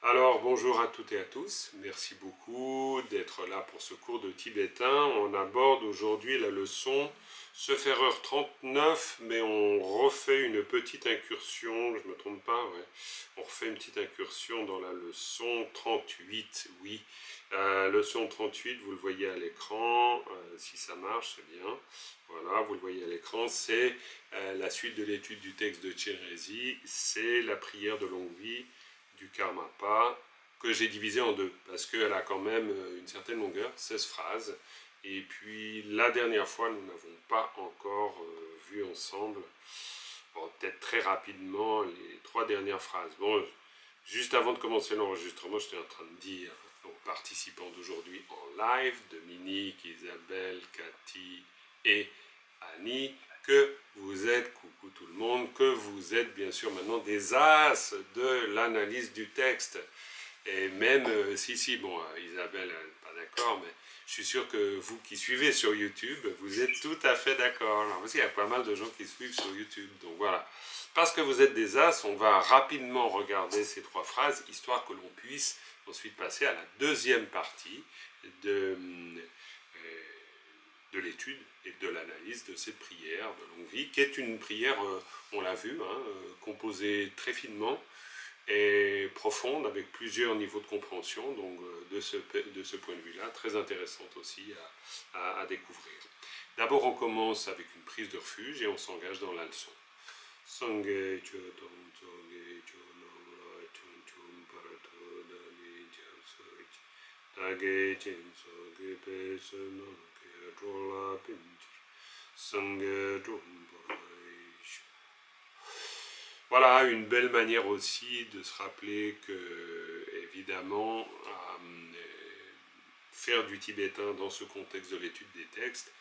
Alors, bonjour à toutes et à tous. Merci beaucoup d'être là pour ce cours de tibétain. On aborde aujourd'hui la leçon Se faire heure 39, mais on refait une petite incursion, je ne me trompe pas, ouais. On refait une petite incursion dans la leçon 38, oui. Leçon 38, vous le voyez à l'écran, si ça marche, c'est bien. Voilà, vous le voyez à l'écran, c'est la suite de l'étude du texte de Chenrezig, c'est la prière de longue vie du Karmapa, que j'ai divisé en deux, parce qu'elle a quand même une certaine longueur, 16 phrases. Et puis la dernière fois, nous n'avons pas encore vu ensemble, bon, peut-être très rapidement, les 3 dernières phrases. Bon, juste avant de commencer l'enregistrement, j'étais en train de dire aux participants d'aujourd'hui en live, Dominique, Isabelle, Cathy et Annie, que vous êtes, coucou tout le monde, que vous êtes bien sûr maintenant des as de l'analyse du texte. Et même, si, bon, Isabelle n'est pas d'accord, mais je suis sûr que vous qui suivez sur YouTube, vous êtes tout à fait d'accord. Parce qu'il y a pas mal de gens qui suivent sur YouTube, donc voilà. Parce que vous êtes des as, on va rapidement regarder ces 3 phrases, histoire que l'on puisse ensuite passer à la deuxième partie de l'étude et de l'analyse de cette prière de longue vie, qui est une prière, on l'a vu, composée très finement et profonde, avec plusieurs niveaux de compréhension, donc de ce point de vue-là, très intéressante aussi à découvrir. D'abord, on commence avec une prise de refuge et on s'engage dans la leçon. Sangye chodong tsoge chonom la chun chum parato dani jasoich. Tage chen soge pe senam ke trola pinchir. Sangye chum paraishu. Voilà, une belle manière aussi de se rappeler que, évidemment, faire du tibétain dans ce contexte de l'étude des textes,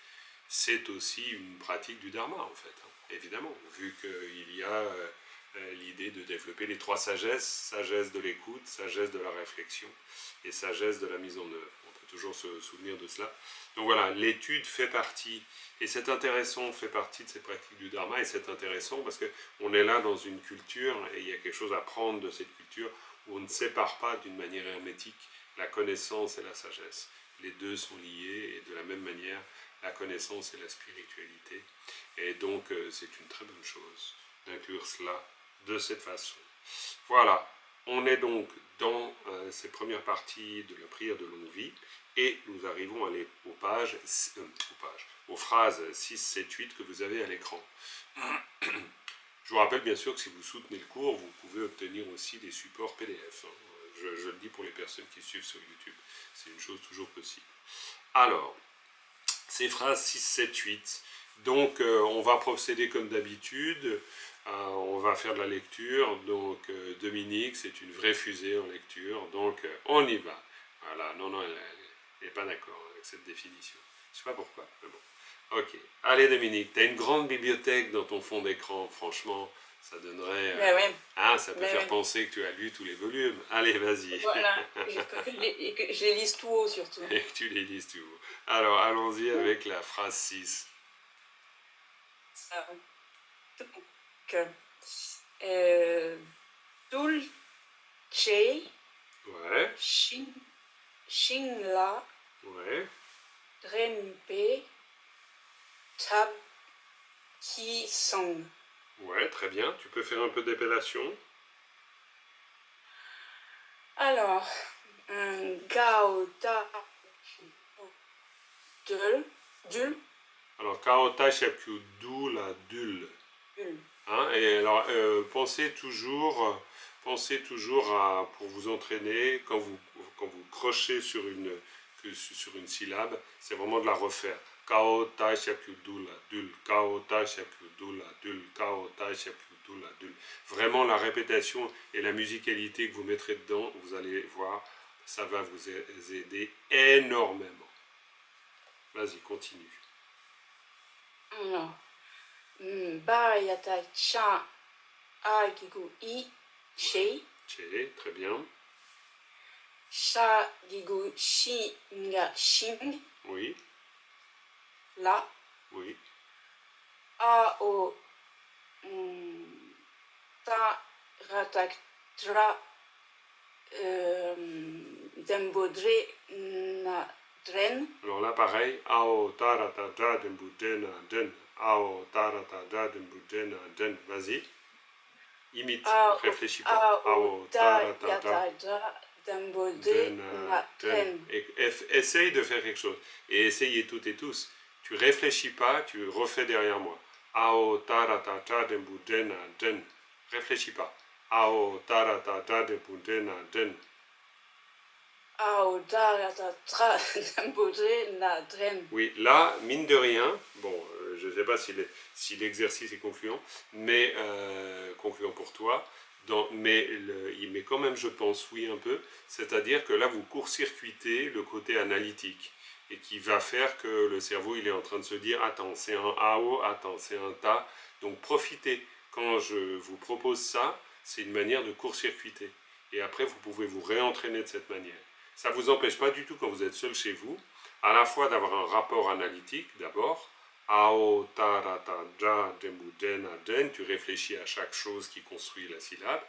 c'est aussi une pratique du dharma, en fait, évidemment, vu qu'il y a l'idée de développer les 3 sagesses, sagesse de l'écoute, sagesse de la réflexion et sagesse de la mise en œuvre. On peut toujours se souvenir de cela. Donc voilà, l'étude fait partie, et c'est intéressant, fait partie de ces pratiques du dharma, et c'est intéressant parce qu'on est là dans une culture, et il y a quelque chose à prendre de cette culture, où on ne sépare pas d'une manière hermétique la connaissance et la sagesse. Les deux sont liés, et de la même manière, la connaissance et la spiritualité. Et donc, c'est une très bonne chose d'inclure cela de cette façon. Voilà, on est donc dans ces premières parties de la prière de longue vie, et nous arrivons à aller aux phrases 6, 7, 8 que vous avez à l'écran. Je vous rappelle bien sûr que si vous soutenez le cours, vous pouvez obtenir aussi des supports PDF. Je le dis pour les personnes qui suivent sur YouTube. C'est une chose toujours possible. Alors, ces phrases 6, 7, 8. Donc, on va procéder comme d'habitude. On va faire de la lecture. Donc, Dominique, c'est une vraie fusée en lecture. Donc, on y va. Voilà, non, elle n'est pas d'accord avec cette définition. Je ne sais pas pourquoi, mais bon. Ok. Allez, Dominique, tu as une grande bibliothèque dans ton fond d'écran. Franchement, ça donnerait. Ben ouais, Ça peut ben faire ouais. penser que tu as lu tous les volumes. Allez, vas-y. Voilà. Et que je les lise tout haut surtout. Et que tu les lises tout. Alors, allons-y avec la phrase 6. Ça. Donc, euh, Dulce Ouais, Shin, Shinla ouais. Drenpe Tab Ki Song. Ouais, très bien. Tu peux faire un peu d'épellation. Alors, Gao Da Dul, Alors, Kaota Shapyu, d'où la dul. Dul. Et alors, pensez toujours à, pour vous entraîner, quand vous crochez sur une syllabe, c'est vraiment de la refaire. Kaota Shapyu, d'où la dul. Kaota Shapyu, d'où la dul. Kaota Shapyu, d'où la dul. Vraiment, la répétition et la musicalité que vous mettrez dedans, vous allez voir, ça va vous aider énormément. Vas-y, continue. Alors, Ba Yata Cha Agigu I Shei. Che, très bien. Sha Gigu Shi Nga Shing Oui, La oui. A O Ta Ratak Tra Dembodre na dren. Alors là, pareil. Ao tarata da dembudena den. Ao tarata da dembudena den. Vas-y. Imite, réfléchis pas. Ao tarata da Dembodre na dren. Essaye de faire quelque chose. Et essayez toutes et tous. Tu réfléchis pas, tu refais derrière moi. Ao tarata da dembudena den. Réfléchis pas. Ao tarata da dembudena den. Oui, là, mine de rien, bon, je ne sais pas si l'exercice est concluant, mais concluant pour toi, mais il met quand même, je pense, oui, un peu, c'est-à-dire que là, vous court-circuitez le côté analytique, et qui va faire que le cerveau, il est en train de se dire, attends, c'est un AO, attends, c'est un ta, donc profitez. Quand je vous propose ça, c'est une manière de court-circuiter, et après, vous pouvez vous réentraîner de cette manière. Ça ne vous empêche pas du tout, quand vous êtes seul chez vous, à la fois d'avoir un rapport analytique d'abord. Ao, tarata, ja, dembu, den, den. Tu réfléchis à chaque chose qui construit la syllabe,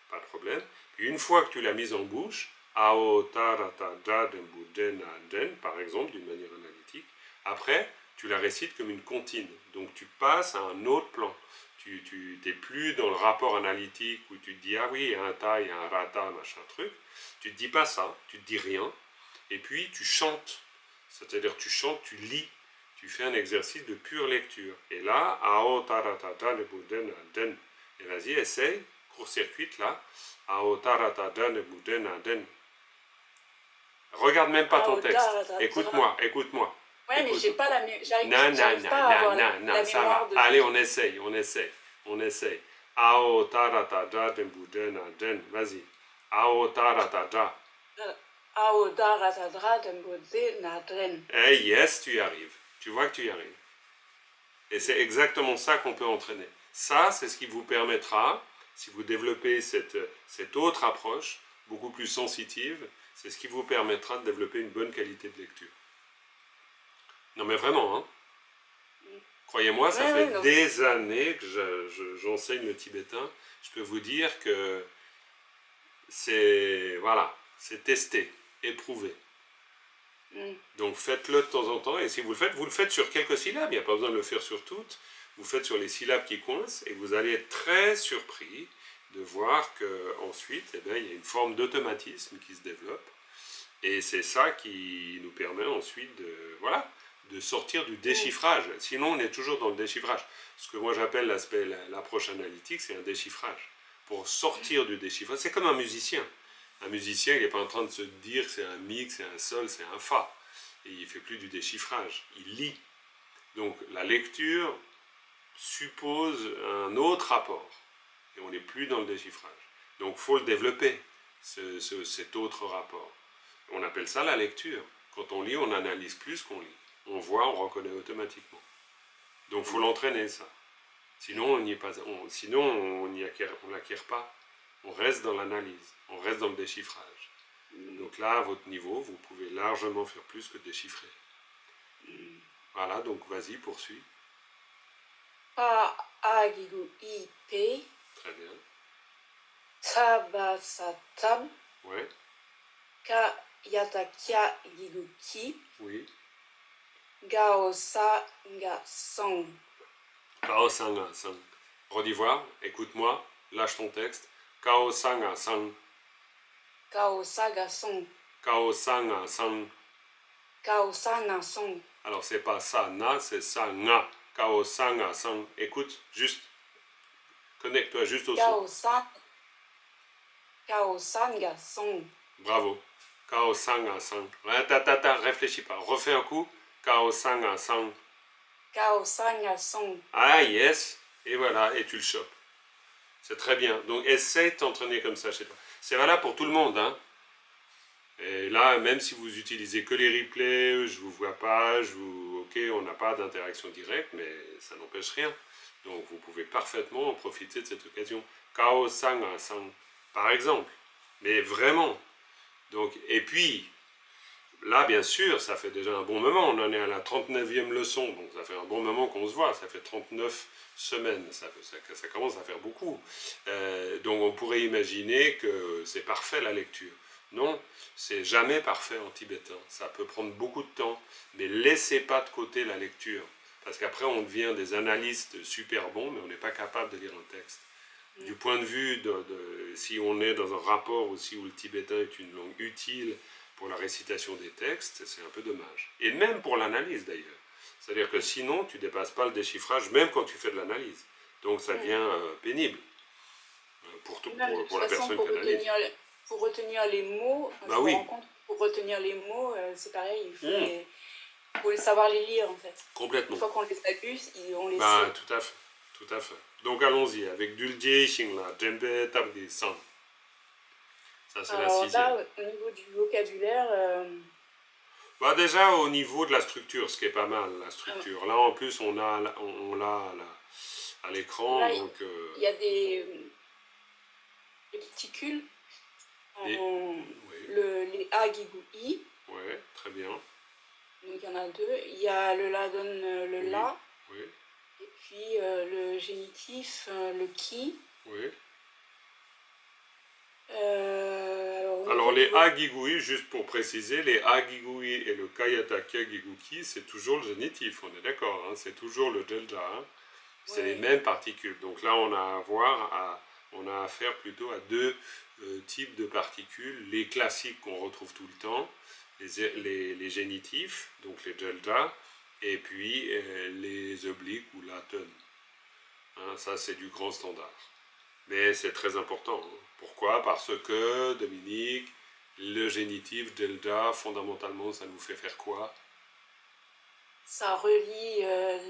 pas de problème. Puis une fois que tu l'as mise en bouche, ao, tarata, ja, dembu, den, den, par exemple, d'une manière analytique, après, tu la récites comme une comptine. Donc tu passes à un autre plan. Tu n'es plus dans le rapport analytique où tu te dis, ah oui, il y a un ta, il y a un rata, machin truc. Tu ne te dis pas ça, tu ne te dis rien. Et puis tu chantes. C'est-à-dire tu chantes, tu lis. Tu fais un exercice de pure lecture. Et là, ao taratata le bouden den. Et vas-y, essaye, court-circuite là. Ao taratata le bouden den. Regarde même pas ton texte. Écoute-moi, écoute-moi. Ouais, mais j'ai pas la j'arrive Non, pas à avoir la ça va. mémoire de... Allez, on essaye. Ao taratata le bouden den. Vas-y. Ao taratata. Eh yes, tu y arrives. Tu vois que tu y arrives. Et c'est exactement ça qu'on peut entraîner. Ça, c'est ce qui vous permettra, si vous développez cette autre approche, beaucoup plus sensitive, c'est ce qui vous permettra de développer une bonne qualité de lecture. Non mais vraiment, hein. Croyez-moi, ça fait des années que j'enseigne le tibétain. Je peux vous dire que c'est testé, éprouvé. Donc faites-le de temps en temps, et si vous le faites sur quelques syllabes, il n'y a pas besoin de le faire sur toutes, vous faites sur les syllabes qui coincent, et vous allez être très surpris de voir qu'ensuite, il y a une forme d'automatisme qui se développe, et c'est ça qui nous permet ensuite de sortir du déchiffrage. Sinon, on est toujours dans le déchiffrage. Ce que moi j'appelle l'approche analytique, c'est un déchiffrage. Pour sortir du déchiffrage, c'est comme un musicien. Un musicien, il n'est pas en train de se dire que c'est un mi, que c'est un sol, c'est un fa. Et il ne fait plus du déchiffrage, il lit. Donc la lecture suppose un autre rapport. Et on n'est plus dans le déchiffrage. Donc il faut le développer, cet autre rapport. On appelle ça la lecture. Quand on lit, on analyse plus qu'on lit. On voit, on reconnaît automatiquement. Donc il faut l'entraîner, ça. Sinon, on l'acquiert pas. On reste dans l'analyse, on reste dans le déchiffrage. Donc là, à votre niveau, vous pouvez largement faire plus que déchiffrer. Voilà, donc vas-y, poursuis. Pa-agigu-i-pe. Très bien. Tabasatab. Ouais. Ka-yata-kia-gigu-ki. Oui. Gao-sa-nga-song. Kao-sang-a-sang. Redis voir, écoute-moi, lâche ton texte. Kao-sang-a-sang. Gao-sa-ga-song. Kao-sang-a-sang. Gao-sa-nga-song. Alors c'est pas ça, na, c'est ça, nga. Kao-sang-a-sang. Écoute, juste. Connecte-toi juste au son. Gao-sa-nga-song. Bravo. Kao-sang-a-sang. Réfléchis pas. Refais un coup. Kao-sang-a-sang. Gao-sa-nga-song. Ah yes. Et voilà, et tu le chopes. C'est très bien. Donc essaye de t'entraîner comme ça chez toi. C'est valable pour tout le monde, hein. Et là, même si vous utilisez que les replays, je vous vois pas, ok, on n'a pas d'interaction directe, mais ça n'empêche rien. Donc vous pouvez parfaitement en profiter de cette occasion. Kao sang sang, par exemple. Mais vraiment. Donc, et puis, là, bien sûr, ça fait déjà un bon moment. On en est à la 39e leçon, donc ça fait un bon moment qu'on se voit. Ça fait 39 semaines, ça commence à faire beaucoup. Donc on pourrait imaginer que c'est parfait la lecture. Non, c'est jamais parfait en tibétain. Ça peut prendre beaucoup de temps, mais laissez pas de côté la lecture. Parce qu'après, on devient des analystes super bons, mais on n'est pas capable de lire un texte. Du point de vue si on est dans un rapport aussi où le tibétain est une langue utile pour la récitation des textes, c'est un peu dommage. Et même pour l'analyse d'ailleurs. C'est-à-dire que sinon, tu ne dépasses pas le déchiffrage, même quand tu fais de l'analyse. Donc ça devient pénible Même de toute pour la façon, personne qui analyse. pour retenir les mots, Bah je me oui, rends compte que pour retenir les mots, c'est pareil, mmh, faut les savoir les lire en fait. Une complètement. fois qu'on les abuse, on les Bah sait. tout à fait, tout à fait. Donc allons-y avec Dulje Shingla, Djembe Tabdi San. Ça c'est la Alors 6e. là, au niveau du vocabulaire, Bah déjà au niveau de la structure, ce qui est pas mal, la euh, structure. Là en plus on l'a à l'écran, là, donc il y a des particules, des... en, Oui, les A, guigou, I, ouais, très bien. donc il y en a deux. Il y a le La donne le Oui, La, oui, et puis le génitif, le Qui. oui. Alors au Alors niveau du les vocabulaire, agigui, juste pour préciser, les agigui et le kayataka giguki, c'est toujours le génitif, on est d'accord, hein, c'est toujours le delta, hein, c'est les ouais, mêmes particules. Donc là on a affaire plutôt à deux types de particules, les classiques qu'on retrouve tout le temps, les génitifs, donc les delta, et puis les obliques ou latin. Hein, ça c'est du grand standard. Mais c'est très important. Hein. Pourquoi? Parce que, Dominique, le génitif delta, fondamentalement, ça nous fait faire quoi? ça relie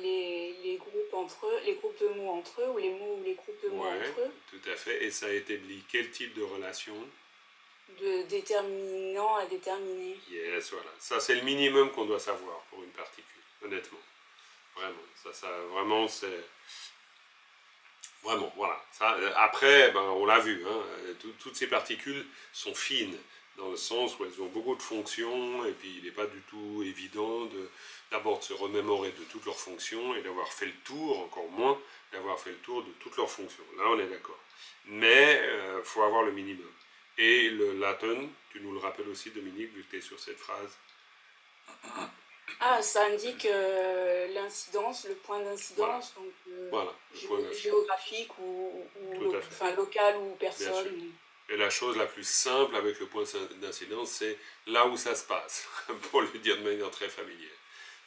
les groupes entre eux, les groupes de mots entre eux, ou les mots ou les groupes de mots Ouais, entre eux, tout à fait. Et ça établit quel type de relation? de déterminant à déterminé. Yes, voilà. Ça, c'est le minimum qu'on doit savoir pour une particule, honnêtement. Vraiment. Ça vraiment, c'est... Vraiment, voilà. Ça, après, ben, on l'a vu, hein, toutes ces particules sont fines, dans le sens où elles ont beaucoup de fonctions, et puis il n'est pas du tout évident d'abord de se remémorer de toutes leurs fonctions, et d'avoir fait le tour, encore moins, d'avoir fait le tour de toutes leurs fonctions. Là, on est d'accord. Mais il faut avoir le minimum. Et le latin, tu nous le rappelles aussi, Dominique, vu que tu es sur cette phrase. Ah, ça indique l'incidence, le point Voilà, d'incidence, donc voilà, le point d'incidence. géographique Tout à fait, enfin, local ou bien sûr. personne. Et la chose la plus simple avec le point d'incidence, c'est là où ça se passe, pour le dire de manière très familière.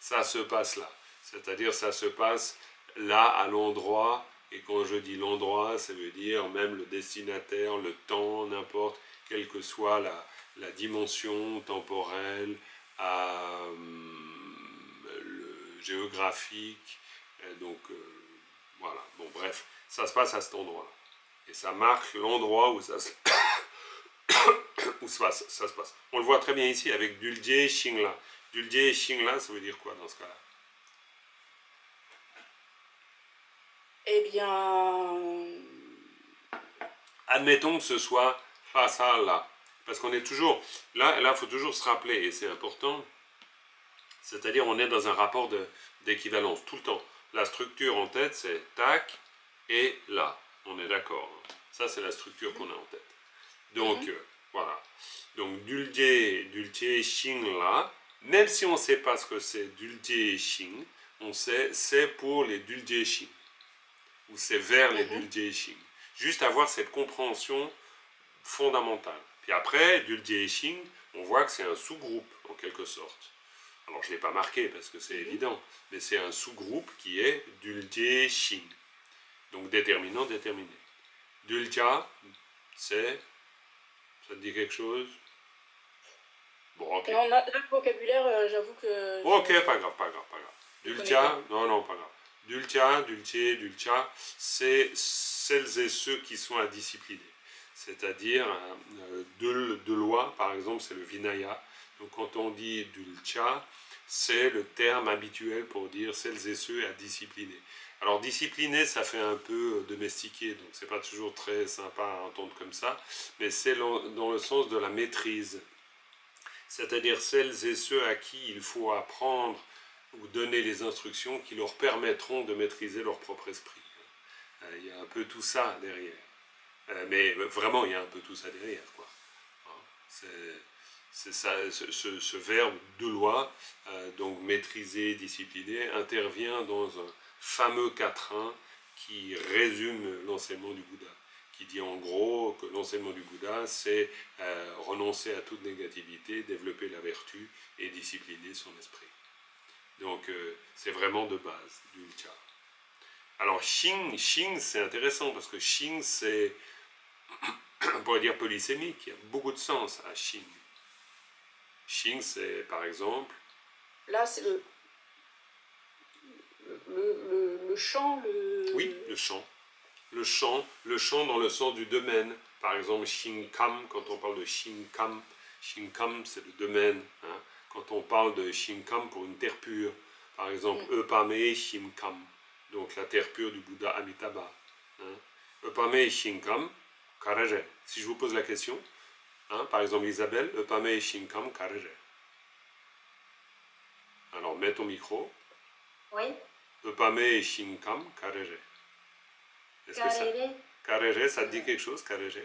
Ça se passe là. C'est-à-dire ça se passe là, à l'endroit, et quand je dis l'endroit, ça veut dire même le destinataire, le temps, n'importe, quelle que soit la dimension temporelle, le géographique, donc voilà, bon bref, ça se passe à cet endroit-là. Et ça marque l'endroit où où ça se passe. On le voit très bien ici avec Dulje Shingla. Dulje Shingla, ça veut dire quoi dans ce cas-là? Eh bien, Admettons que ce soit face à là. Parce qu'on est toujours... Là, il faut toujours se rappeler, et c'est important, c'est-à-dire on est dans un rapport d'équivalence tout le temps. La structure en tête, c'est tac et là. On est d'accord. Hein. Ça, c'est la structure qu'on a en tête. Donc, voilà. Donc, Dulce Xing là, même si on ne sait pas ce que c'est Dulce Xing, on sait c'est pour les Dulce Xing, ou c'est vers les Dulce Xing. Juste avoir cette compréhension fondamentale. Puis après, Dulce Xing, on voit que c'est un sous-groupe, en quelque sorte. Alors, je ne l'ai pas marqué parce que c'est évident, mais c'est un sous-groupe qui est Dulce Xing. Donc, déterminant, déterminé. Dulca, c'est... Ça te dit quelque chose? Bon, ok. non, là, le vocabulaire, j'avoue que Ok, pas grave, pas grave, pas grave. je connais Dulcia, pas. non, non, pas grave. Dulcia, Dulce, Dulcia, c'est celles et ceux qui sont indisciplinés. C'est-à-dire, de loi, par exemple, c'est le Vinaya. Donc quand on dit Dulcia, c'est le terme habituel pour dire celles et ceux indisciplinés. Alors discipliné, ça fait un peu domestiqué, donc c'est pas toujours très sympa à entendre comme ça, mais c'est dans le sens de la maîtrise. c'est-à-dire celles et ceux à qui il faut apprendre ou donner les instructions qui leur permettront de maîtriser leur propre esprit. Il y a un peu tout ça derrière. Mais vraiment, il y a un peu tout ça derrière, quoi. C'est ça, ce verbe de loi, donc maîtriser, discipliner, intervient dans un fameux quatrain qui résume l'enseignement du Bouddha, qui dit en gros que l'enseignement du Bouddha, c'est renoncer à toute négativité, développer la vertu et discipliner son esprit. Donc c'est vraiment de base du Cha. Alors Xing c'est intéressant parce que Xing c'est, on pourrait dire polysémique, il y a beaucoup de sens à Xing. Xing c'est par exemple... Là c'est le chant, Oui, le chant. Le chant dans le sens du domaine. Par exemple, Xing Kam, quand on parle de Xing Kam c'est le domaine. Hein. Quand on parle de Xing Kam pour une terre pure, par exemple, Epame Xing Kam, donc la terre pure du Bouddha Amitabha. Hein. Epame Xing Kam, Karaje. Si je vous pose la question, hein, par exemple Isabelle, Epame Xing Kam, Karaje. Alors, mets ton micro. Oui. Epame Xing Kam, Karaje. Est-ce que ça... Karere, ça te dit quelque chose, Karere?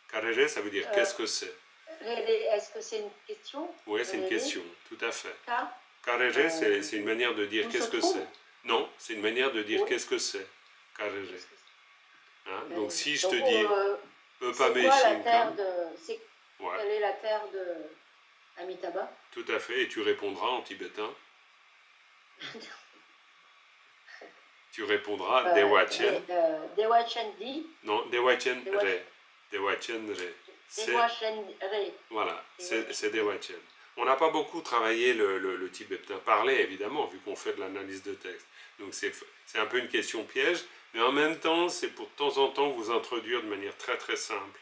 Karere, ça veut dire qu'est-ce que c'est? Est-ce que c'est une question? Oui, c'est une question, tout à fait. Ka? Karere, c'est une manière de dire qu'est-ce que c'est. Non, c'est une manière de dire qu'est-ce que c'est. Karere. Hein? Donc si je te dis c'est quoi la terre de... Ouais. Quelle est la terre de Amitabha? Tout à fait, et tu répondras en tibétain. Tu répondras Dewachen. Dewachen Di. Non, Dewachen Re. Dewachen Re. Dewachen Re. Voilà, c'est Dewachen. On n'a pas beaucoup travaillé le tibétain parlé, évidemment, vu qu'on fait de l'analyse de texte. Donc c'est un peu une question piège, mais en même temps, c'est pour de temps en temps vous introduire de manière très très simple.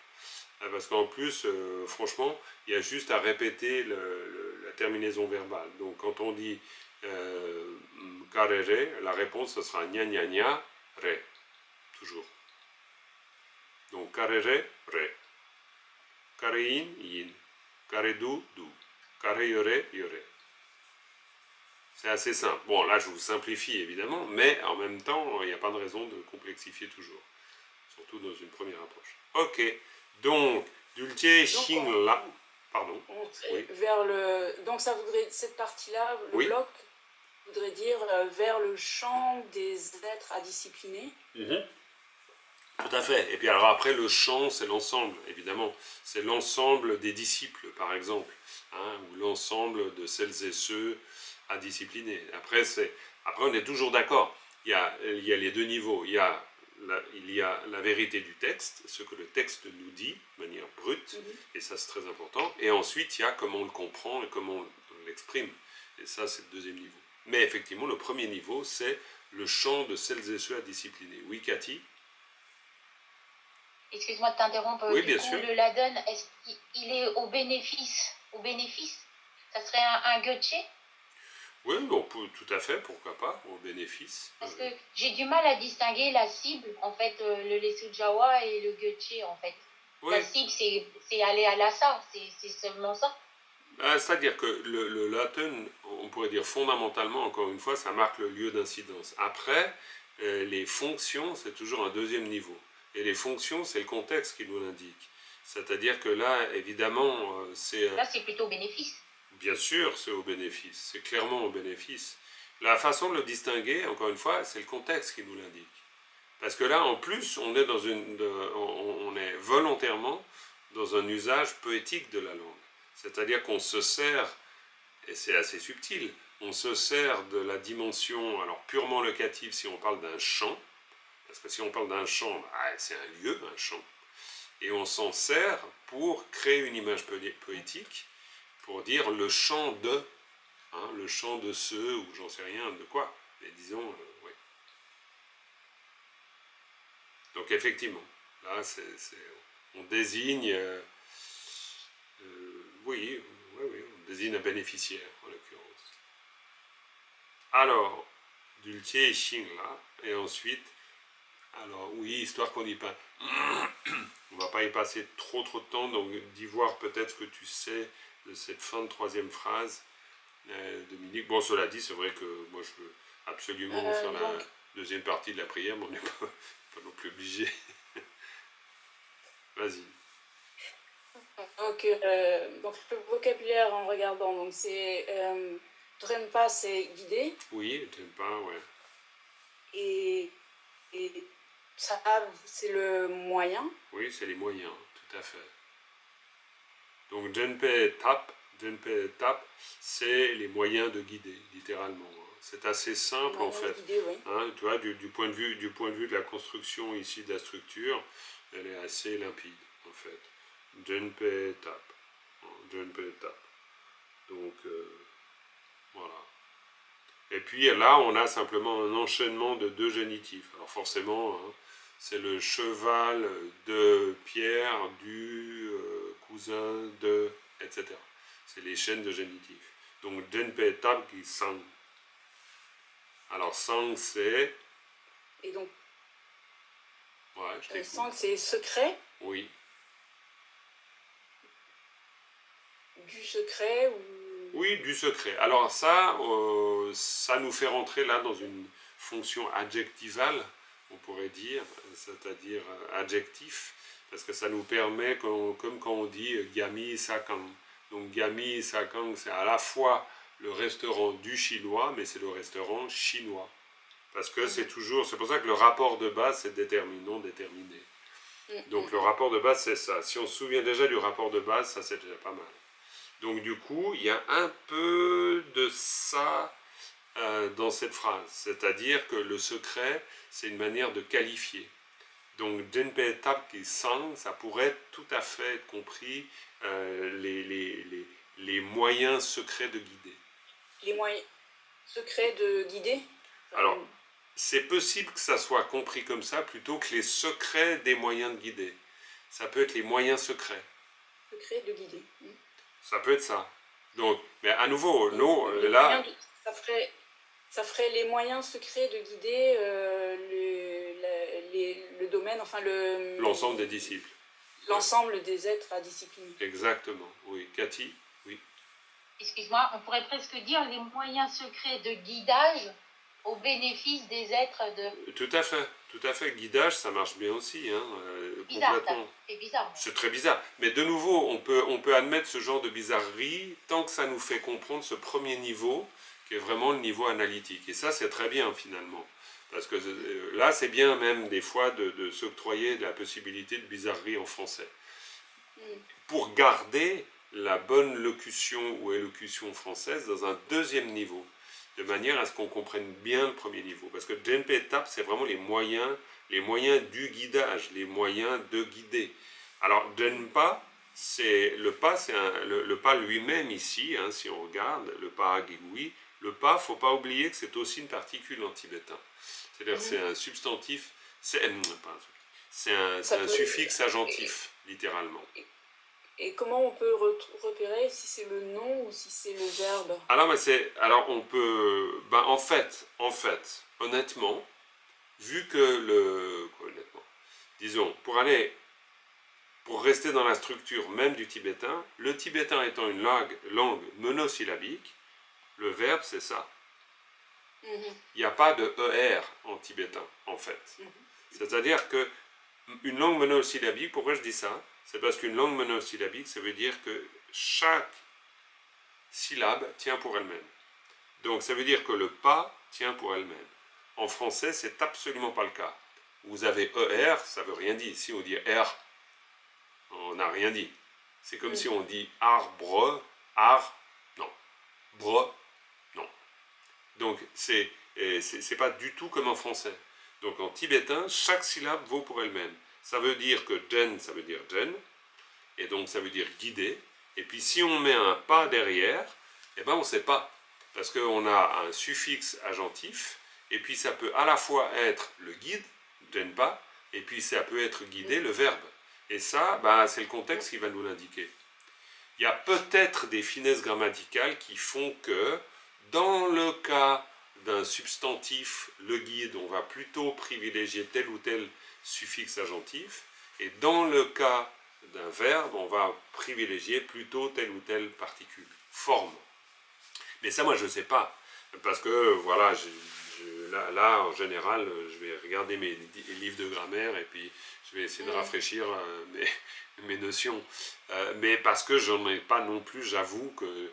Parce qu'en plus, franchement, il y a juste à répéter la terminaison verbale. Donc quand on dit karere, la réponse ce sera gna gna gna, re. Toujours. Donc karere, re. Karein, yin. Karedu, du. Kareyore, yore. C'est assez simple. Bon, là, je vous simplifie, évidemment, mais en même temps, il n'y a pas de raison de complexifier toujours. Surtout dans une première approche. Ok. Donc, Dulce Xing La. Pardon. Oui. Vers donc, ça voudrait, cette partie-là, le bloc, voudrait dire vers le champ des êtres à discipliner. Tout à fait. Et puis alors après, le champ, c'est l'ensemble, évidemment. C'est l'ensemble des disciples, par exemple, hein, ou l'ensemble de celles et ceux à discipliner. Après, on est toujours d'accord. Il y a les deux niveaux. Il y a la vérité du texte, ce que le texte nous dit de manière brute, et ça c'est très important. Et ensuite, il y a comment on le comprend et comment on l'exprime. Et ça, c'est le deuxième niveau. Mais effectivement, le premier niveau, c'est le champ de celles et ceux à discipliner. Oui, Cathy? Excuse-moi de t'interrompre. Oui, du bien coup, sûr. Le Laden, est-ce qu'il est au bénéfice? Ça serait un Götze? Oui, bon, tout à fait, pourquoi pas, au bénéfice. Parce que j'ai du mal à distinguer la cible, en fait, le Lesujawa et le Götze, en fait. Oui. La cible, c'est aller à l'assa, c'est seulement ça. C'est-à-dire que le latin, on pourrait dire fondamentalement, encore une fois, ça marque le lieu d'incidence. Après, les fonctions, c'est toujours un deuxième niveau. Et les fonctions, c'est le contexte qui nous l'indique. C'est-à-dire que là, évidemment, c'est... Là, c'est plutôt au bénéfice. Bien sûr, c'est au bénéfice. C'est clairement au bénéfice. La façon de le distinguer, encore une fois, c'est le contexte qui nous l'indique. Parce que là, en plus, on est volontairement dans un usage poétique de la langue. C'est-à-dire qu'on se sert, et c'est assez subtil, on se sert de la dimension, alors purement locative si on parle d'un champ, parce que si on parle d'un champ, bah, c'est un lieu, un champ, et on s'en sert pour créer une image poétique, pour dire le chant de, hein, le chant de ceux, ou j'en sais rien, de quoi, mais disons, oui. Donc effectivement, là, on désigne, oui, on désigne un bénéficiaire, en l'occurrence. Alors, Dulce et Xing là, et ensuite, Alors oui, histoire qu'on y passe. On va pas y passer trop de temps, donc d'y voir peut-être ce que tu sais de cette fin de troisième phrase, Dominique. Bon, cela dit, c'est vrai que moi je veux absolument faire la Donc, deuxième partie de la prière, mais on n'est pas non plus obligé. Vas-y. donc le vocabulaire en regardant, donc c'est Drenpa, c'est guider, Oui, t'aimes pas, ouais. et ça, c'est le moyen. Oui, c'est les moyens, tout à fait. Donc Genpe Tap, c'est les moyens de guider, littéralement. C'est assez simple en Moyen de fait. guider, oui. Hein, tu vois, du point de vue de la construction ici de la structure, elle est assez limpide en fait. Genpe Tap. Genpe Tap. Donc voilà. Et puis là, on a simplement un enchaînement de deux génitifs. Alors forcément, hein, c'est le cheval de Pierre, du cousin de, etc. C'est les chaînes de génitifs. Donc, Genpe Tab qui sang. Alors, sang, c'est. Et donc, Ouais, je t'écoute. sang, c'est secret, Oui. du secret, ou... Oui, du secret. Alors, ça nous fait rentrer là dans une fonction adjectivale, on pourrait dire, c'est-à-dire adjectif, parce que ça nous permet, comme quand on dit Gami Sakang. Donc Gami Sakang, c'est à la fois le restaurant du chinois, mais c'est le restaurant chinois. Parce que c'est toujours, c'est pour ça que le rapport de base, c'est déterminant, déterminé. Donc le rapport de base, c'est ça. Si on se souvient déjà du rapport de base, ça c'est déjà pas mal. Donc du coup, il y a un peu de ça dans cette phrase. C'est-à-dire que le secret, c'est une manière de qualifier. Donc, Genpe Tap qui sang, ça pourrait tout à fait être compris les moyens secrets de guider. Les moyens secrets de guider. Alors, c'est possible que ça soit compris comme ça plutôt que les secrets des moyens de guider. Ça peut être les moyens secrets. Secrets de guider. Ça peut être ça. Donc, mais à nouveau, non, Les là... ça ferait les moyens secrets de guider le domaine, enfin l'ensemble des disciples. L'ensemble des êtres à discipliner. Exactement, oui. Cathy, oui. Excuse-moi, on pourrait presque dire les moyens secrets de guidage au bénéfice des êtres de... Tout à fait. Guidage, ça marche bien aussi. Hein, Bizarre, complètement. c'est bizarre. C'est très bizarre. Mais de nouveau, on peut admettre ce genre de bizarrerie tant que ça nous fait comprendre ce premier niveau, qui est vraiment le niveau analytique. Et ça, c'est très bien finalement. Parce que là, c'est bien même des fois de s'octroyer la possibilité de bizarrerie en français. Pour garder la bonne locution ou élocution française dans un deuxième niveau, de manière à ce qu'on comprenne bien le premier niveau. Parce que Genpe Tap, c'est vraiment les moyens du guidage, les moyens de guider. Alors, Genpa, c'est le pas, c'est le pas lui-même ici, hein, si on regarde, le pas Agigui. Le pas, il ne faut pas oublier que c'est aussi une particule en tibétain. C'est-à-dire c'est un substantif, c'est un suffixe agentif, littéralement. Et comment on peut repérer si c'est le nom ou si c'est le verbe? Alors on peut, en fait, honnêtement, vu que disons, pour rester dans la structure même du tibétain, le tibétain étant une langue monosyllabique, le verbe c'est ça. Il n'y a pas de ER en tibétain, en fait. C'est-à-dire que une langue monosyllabique, pourquoi je dis ça? C'est parce qu'une langue monosyllabique, ça veut dire que chaque syllabe tient pour elle-même. Donc ça veut dire que le pas tient pour elle-même. En français, c'est absolument pas le cas. Vous avez ER, ça veut rien dire. Si on dit R, on n'a rien dit. C'est comme si on dit arbre, non. Bre, non. Donc c'est pas du tout comme en français. Donc en tibétain, chaque syllabe vaut pour elle-même. Ça veut dire que Jen, ça veut dire Jen, et donc ça veut dire guider. Et puis si on met un pas derrière, eh ben on ne sait pas. Parce qu'on a un suffixe agentif, et puis ça peut à la fois être le guide, Jenpa, et puis ça peut être guidé, le verbe. Et ça, c'est le contexte qui va nous l'indiquer. Il y a peut-être des finesses grammaticales qui font que, dans le cas d'un substantif, le guide, on va plutôt privilégier tel ou tel suffixe agentif. Et dans le cas d'un verbe, on va privilégier plutôt telle ou telle particule, forme. Mais ça, moi, je ne sais pas. Parce que, voilà, là, en général, je vais regarder mes livres de grammaire et puis je vais essayer de rafraîchir mes notions. Mais parce que j'en ai pas non plus, j'avoue que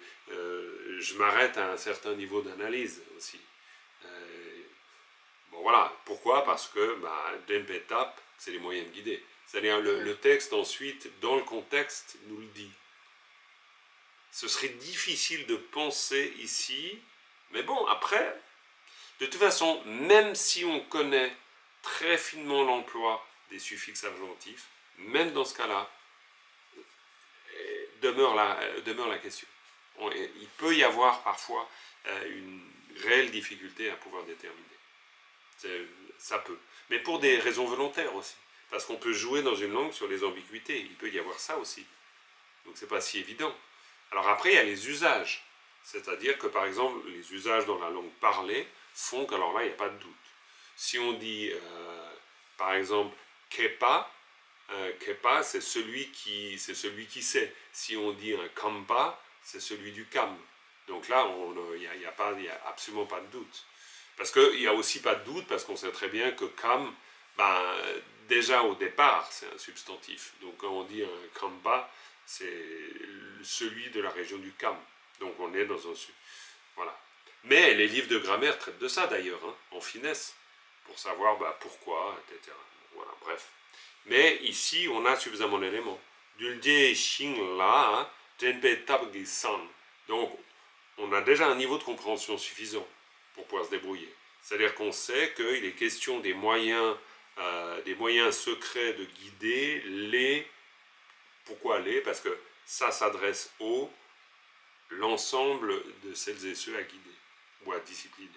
je m'arrête à un certain niveau d'analyse aussi. Bon, voilà. Pourquoi? Parce que Dempetap, c'est les moyens de guider. C'est-à-dire le texte, ensuite, dans le contexte, nous le dit. Ce serait difficile de penser ici, mais bon, après, de toute façon, même si on connaît très finement l'emploi des suffixes agentifs, même dans ce cas-là, demeure la question. Il peut y avoir parfois une réelle difficulté à pouvoir déterminer. Ça peut. Mais pour des raisons volontaires aussi. Parce qu'on peut jouer dans une langue sur les ambiguïtés. Il peut y avoir ça aussi. Donc c'est pas si évident. Alors après, il y a les usages. C'est-à-dire que, par exemple, les usages dans la langue parlée font qu'alors là, il n'y a pas de doute. Si on dit, par exemple, kepa, kepa, c'est celui qui sait. Si on dit un kampa, c'est celui du kam. Donc là, il n'y a absolument pas de doute. Parce qu'il n'y a aussi pas de doute, parce qu'on sait très bien que kam, déjà au départ, c'est un substantif. Donc quand on dit un kampa, c'est celui de la région du Kam. Donc on est dans un... Voilà. Mais les livres de grammaire traitent de ça d'ailleurs, en finesse, pour savoir pourquoi, etc. Voilà, bref. Mais ici, on a suffisamment d'éléments. Dulje Xing La, Jenpe Tabgi San. Donc, on a déjà un niveau de compréhension suffisant pour pouvoir se débrouiller. C'est-à-dire qu'on sait qu'il est question des moyens secrets de guider les... Pourquoi les? Parce que ça s'adresse au l'ensemble de celles et ceux à guider ou à discipliner.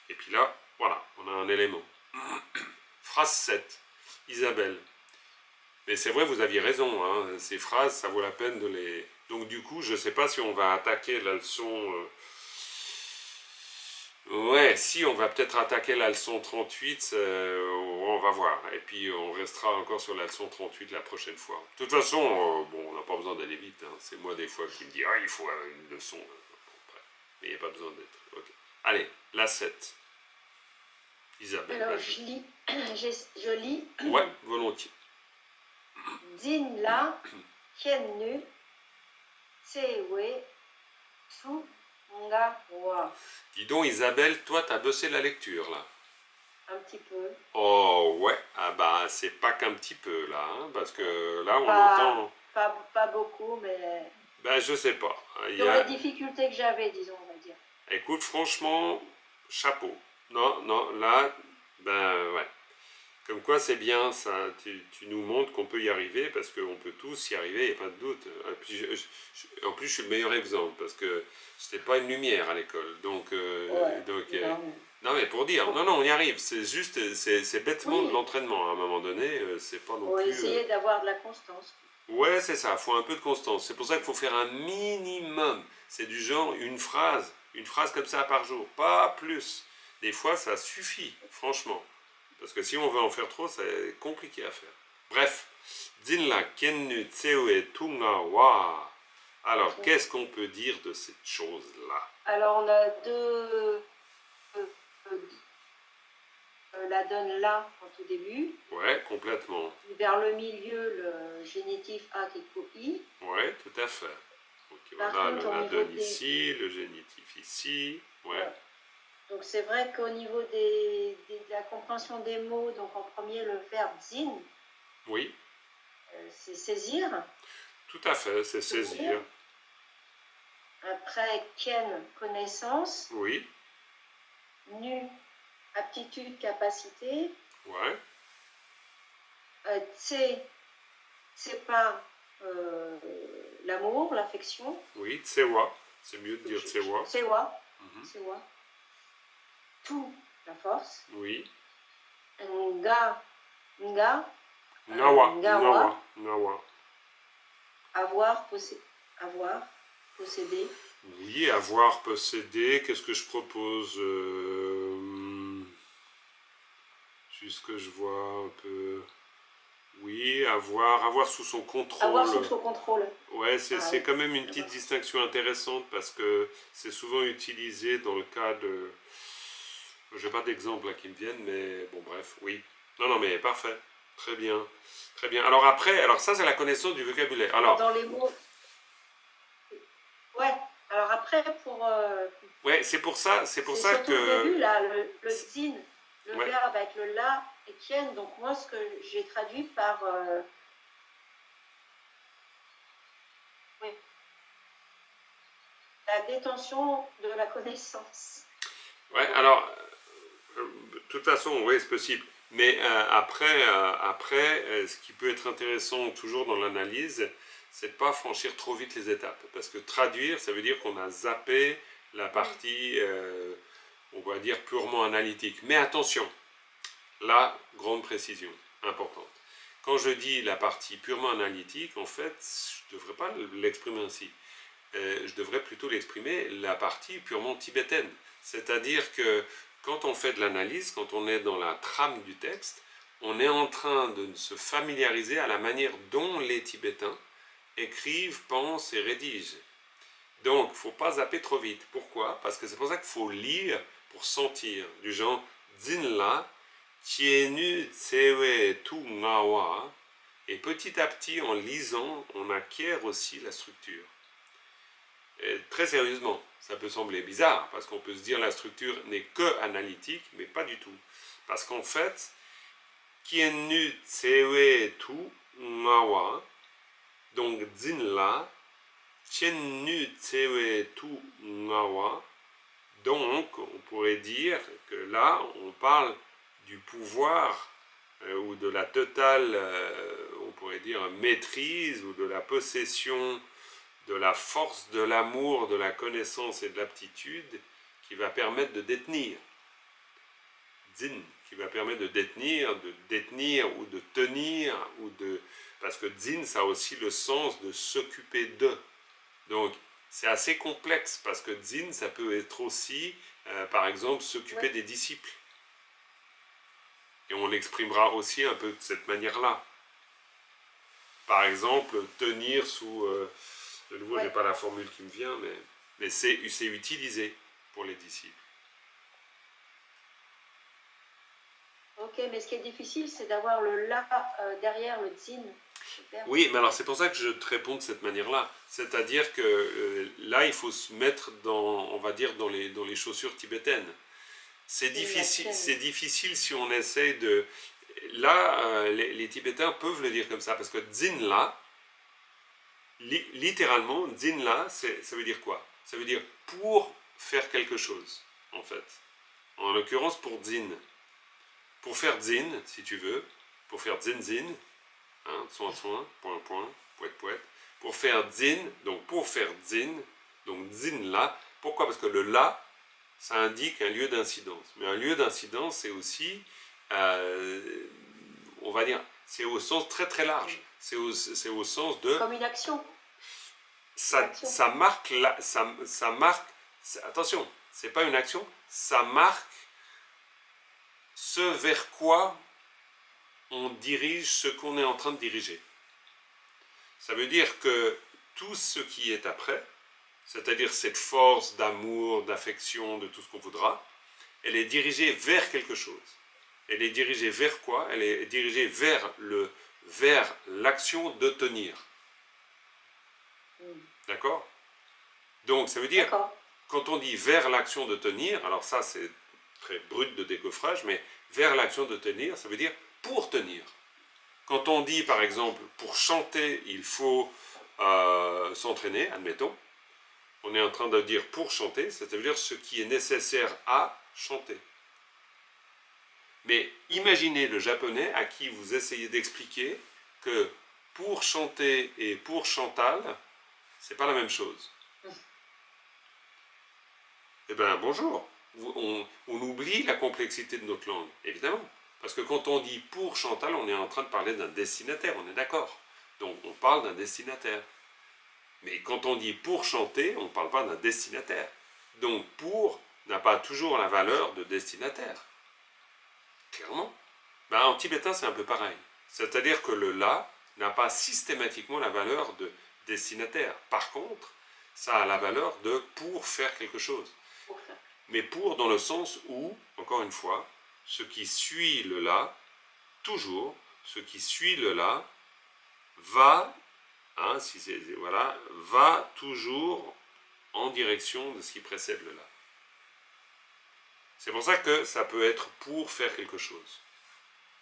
Et puis là, voilà, on a un élément. Phrase 7. Isabelle. Mais c'est vrai, vous aviez raison, hein, ces phrases, ça vaut la peine de les... Donc du coup, je ne sais pas si on va attaquer la leçon... Ouais, si, on va peut-être attaquer la leçon 38, on va voir. Et puis on restera encore sur la leçon 38 la prochaine fois. De toute façon, on n'a pas besoin d'aller vite. Hein. C'est moi des fois qui me dis, il faut une leçon. Mais il n'y a pas besoin d'être... Okay. Allez, la 7. Isabelle. Alors, je lis. Ouais, volontiers. Din la, kien nu, tsewe, tu, nga, wa. Dis donc, Isabelle, toi, t'as bossé la lecture, là. Un petit peu. Oh, ouais. Ah c'est pas qu'un petit peu, là. Hein, parce que là, on entend... Pas beaucoup, mais... je sais pas. Dans les difficultés que j'avais, disons, on va dire. Écoute, franchement, chapeau. Non, là, ouais. Comme quoi, c'est bien, ça. Tu nous montres qu'on peut y arriver, parce qu'on peut tous y arriver, il n'y a pas de doute. Et puis, en plus, je suis le meilleur exemple, parce que je n'étais pas une lumière à l'école. Donc, non, mais pour dire, non, on y arrive. C'est juste, c'est bêtement de l'entraînement. À un moment donné, c'est pas non plus... essayer d'avoir de la constance. Ouais, c'est ça, il faut un peu de constance. C'est pour ça qu'il faut faire un minimum. C'est du genre une phrase comme ça par jour, pas plus. Des fois, ça suffit, franchement. Parce que si on veut en faire trop, c'est compliqué à faire. Bref, Dinla Kennu Tseue Tunga Wa. Alors, qu'est-ce qu'on peut dire de cette chose-là? Alors, on a la donne là en tout début. Ouais, complètement. Vers le milieu, le génitif a qui i. Ouais, tout à fait. Donc, Par voilà, contre, la donne ici, le génitif ici. Ouais. Donc c'est vrai qu'au niveau de la compréhension des mots, donc en premier le verbe zin, oui. C'est saisir. Tout à fait, c'est saisir. Après ken, connaissance. Oui. Nu, aptitude, capacité. Ouais. Tse pas l'amour, l'affection. Oui, tsewa, c'est mieux de dire tsewa. Tsewa. Tout, la force. Oui. Nga. Ngawa. Avoir, posséder. Oui, avoir, posséder, qu'est-ce que je propose juste que je vois un peu... Oui, avoir sous son Avoir contrôle. sous son contrôle. Ouais, Ah c'est oui, quand même une je petite vois. distinction intéressante parce que c'est souvent utilisé dans le cas de... Je n'ai pas d'exemple là qui me viennent, mais bon, bref, oui. Non, non, mais parfait. Très bien. Très bien. Alors après, alors ça, c'est la connaissance du vocabulaire. Alors Alors, dans les mots, ouais. Alors après ouais, c'est pour c'est ça surtout le début que... là, le dzin, le Ouais, verbe avec le la et tien. Donc moi ce que j'ai traduit par Oui. la détention de la connaissance. ouais, Voilà. alors, de toute façon, oui, c'est possible. Mais ce qui peut être intéressant toujours dans l'analyse, c'est de ne pas franchir trop vite les étapes. Parce que traduire, ça veut dire qu'on a zappé la partie, on va dire, purement analytique. Mais attention, là, grande précision, importante. Quand je dis la partie purement analytique, en fait, je ne devrais pas l'exprimer ainsi. Je devrais plutôt l'exprimer la partie purement tibétaine. C'est-à-dire que quand on fait de l'analyse, quand on est dans la trame du texte, on est en train de se familiariser à la manière dont les Tibétains écrivent, pensent et rédigent. Donc, il ne faut pas zapper trop vite. Pourquoi? Parce que c'est pour ça qu'il faut lire pour sentir. Du genre, Zinla, Tienu Tsewe Tu Ngawa. Et petit à petit, en lisant, on acquiert aussi la structure. Et très sérieusement, ça peut sembler bizarre, parce qu'on peut se dire la structure n'est que analytique, mais pas du tout. Parce qu'en fait, Kiennu Tsewe Tu Ngawa, donc Zinla, Tiennu Tsewe Tu Ngawa, donc on pourrait dire que là, on parle du pouvoir ou de la totale, on pourrait dire, maîtrise ou de la possession de la force de l'amour, de la connaissance et de l'aptitude qui va permettre de détenir. Dzin, qui va permettre de détenir ou de tenir, ou de... parce que dzin, ça a aussi le sens de s'occuper de. Donc, c'est assez complexe, parce que dzin, ça peut être aussi, par exemple, s'occuper des disciples. Et on l'exprimera aussi un peu de cette manière-là. Par exemple, tenir sous... de nouveau, je n'ai pas la formule qui me vient, mais c'est utilisé pour les disciples. Ok, mais ce qui est difficile, c'est d'avoir le la derrière le dzin. Oui, mais alors c'est pour ça que je te réponds de cette manière-là. C'est-à-dire que là, il faut se mettre dans, on va dire, dans les chaussures tibétaines. C'est difficile si on essaye de... Là, les Tibétains peuvent le dire comme ça, parce que dzin là, littéralement, dzin là, ça veut dire quoi? Ça veut dire pour faire quelque chose, en fait. En l'occurrence, pour dzin. Pour faire dzin, si tu veux, pour faire dzin dzin, hein, soin soin, point point, poète poète. Pour faire dzin, donc pour faire dzin, donc dzin là, pourquoi? Parce que le là, ça indique un lieu d'incidence. Mais un lieu d'incidence, c'est aussi, on va dire, c'est au sens très très large. C'est au sens de... Comme une action. Ça marque, ça marque, attention, c'est pas une action, ça marque ce vers quoi on dirige ce qu'on est en train de diriger. Ça veut dire que tout ce qui est après, c'est-à-dire cette force d'amour, d'affection, de tout ce qu'on voudra, elle est dirigée vers quelque chose. Elle est dirigée vers quoi? Elle est dirigée vers l'action de tenir. D'accord? Donc ça veut dire, quand on dit vers l'action de tenir, alors ça c'est très brut de décoffrage, mais vers l'action de tenir, ça veut dire pour tenir. Quand on dit par exemple, pour chanter, il faut s'entraîner, admettons, on est en train de dire pour chanter, ça veut dire ce qui est nécessaire à chanter. Mais imaginez le japonais à qui vous essayez d'expliquer que pour chanter et pour Chantal, c'est pas la même chose. Eh bien, bonjour. On oublie la complexité de notre langue, évidemment. Parce que quand on dit pour Chantal, on est en train de parler d'un destinataire, on est d'accord. Donc on parle d'un destinataire. Mais quand on dit pour chanter, on ne parle pas d'un destinataire. Donc pour n'a pas toujours la valeur de destinataire. Clairement. Ben, en tibétain, c'est un peu pareil. C'est-à-dire que le la n'a pas systématiquement la valeur de destinataire. Par contre, ça a la valeur de pour faire quelque chose. Mais pour dans le sens où, encore une fois, ce qui suit le la, toujours, ce qui suit le la, va, hein, voilà, va toujours en direction de ce qui précède le la. C'est pour ça que ça peut être pour faire quelque chose.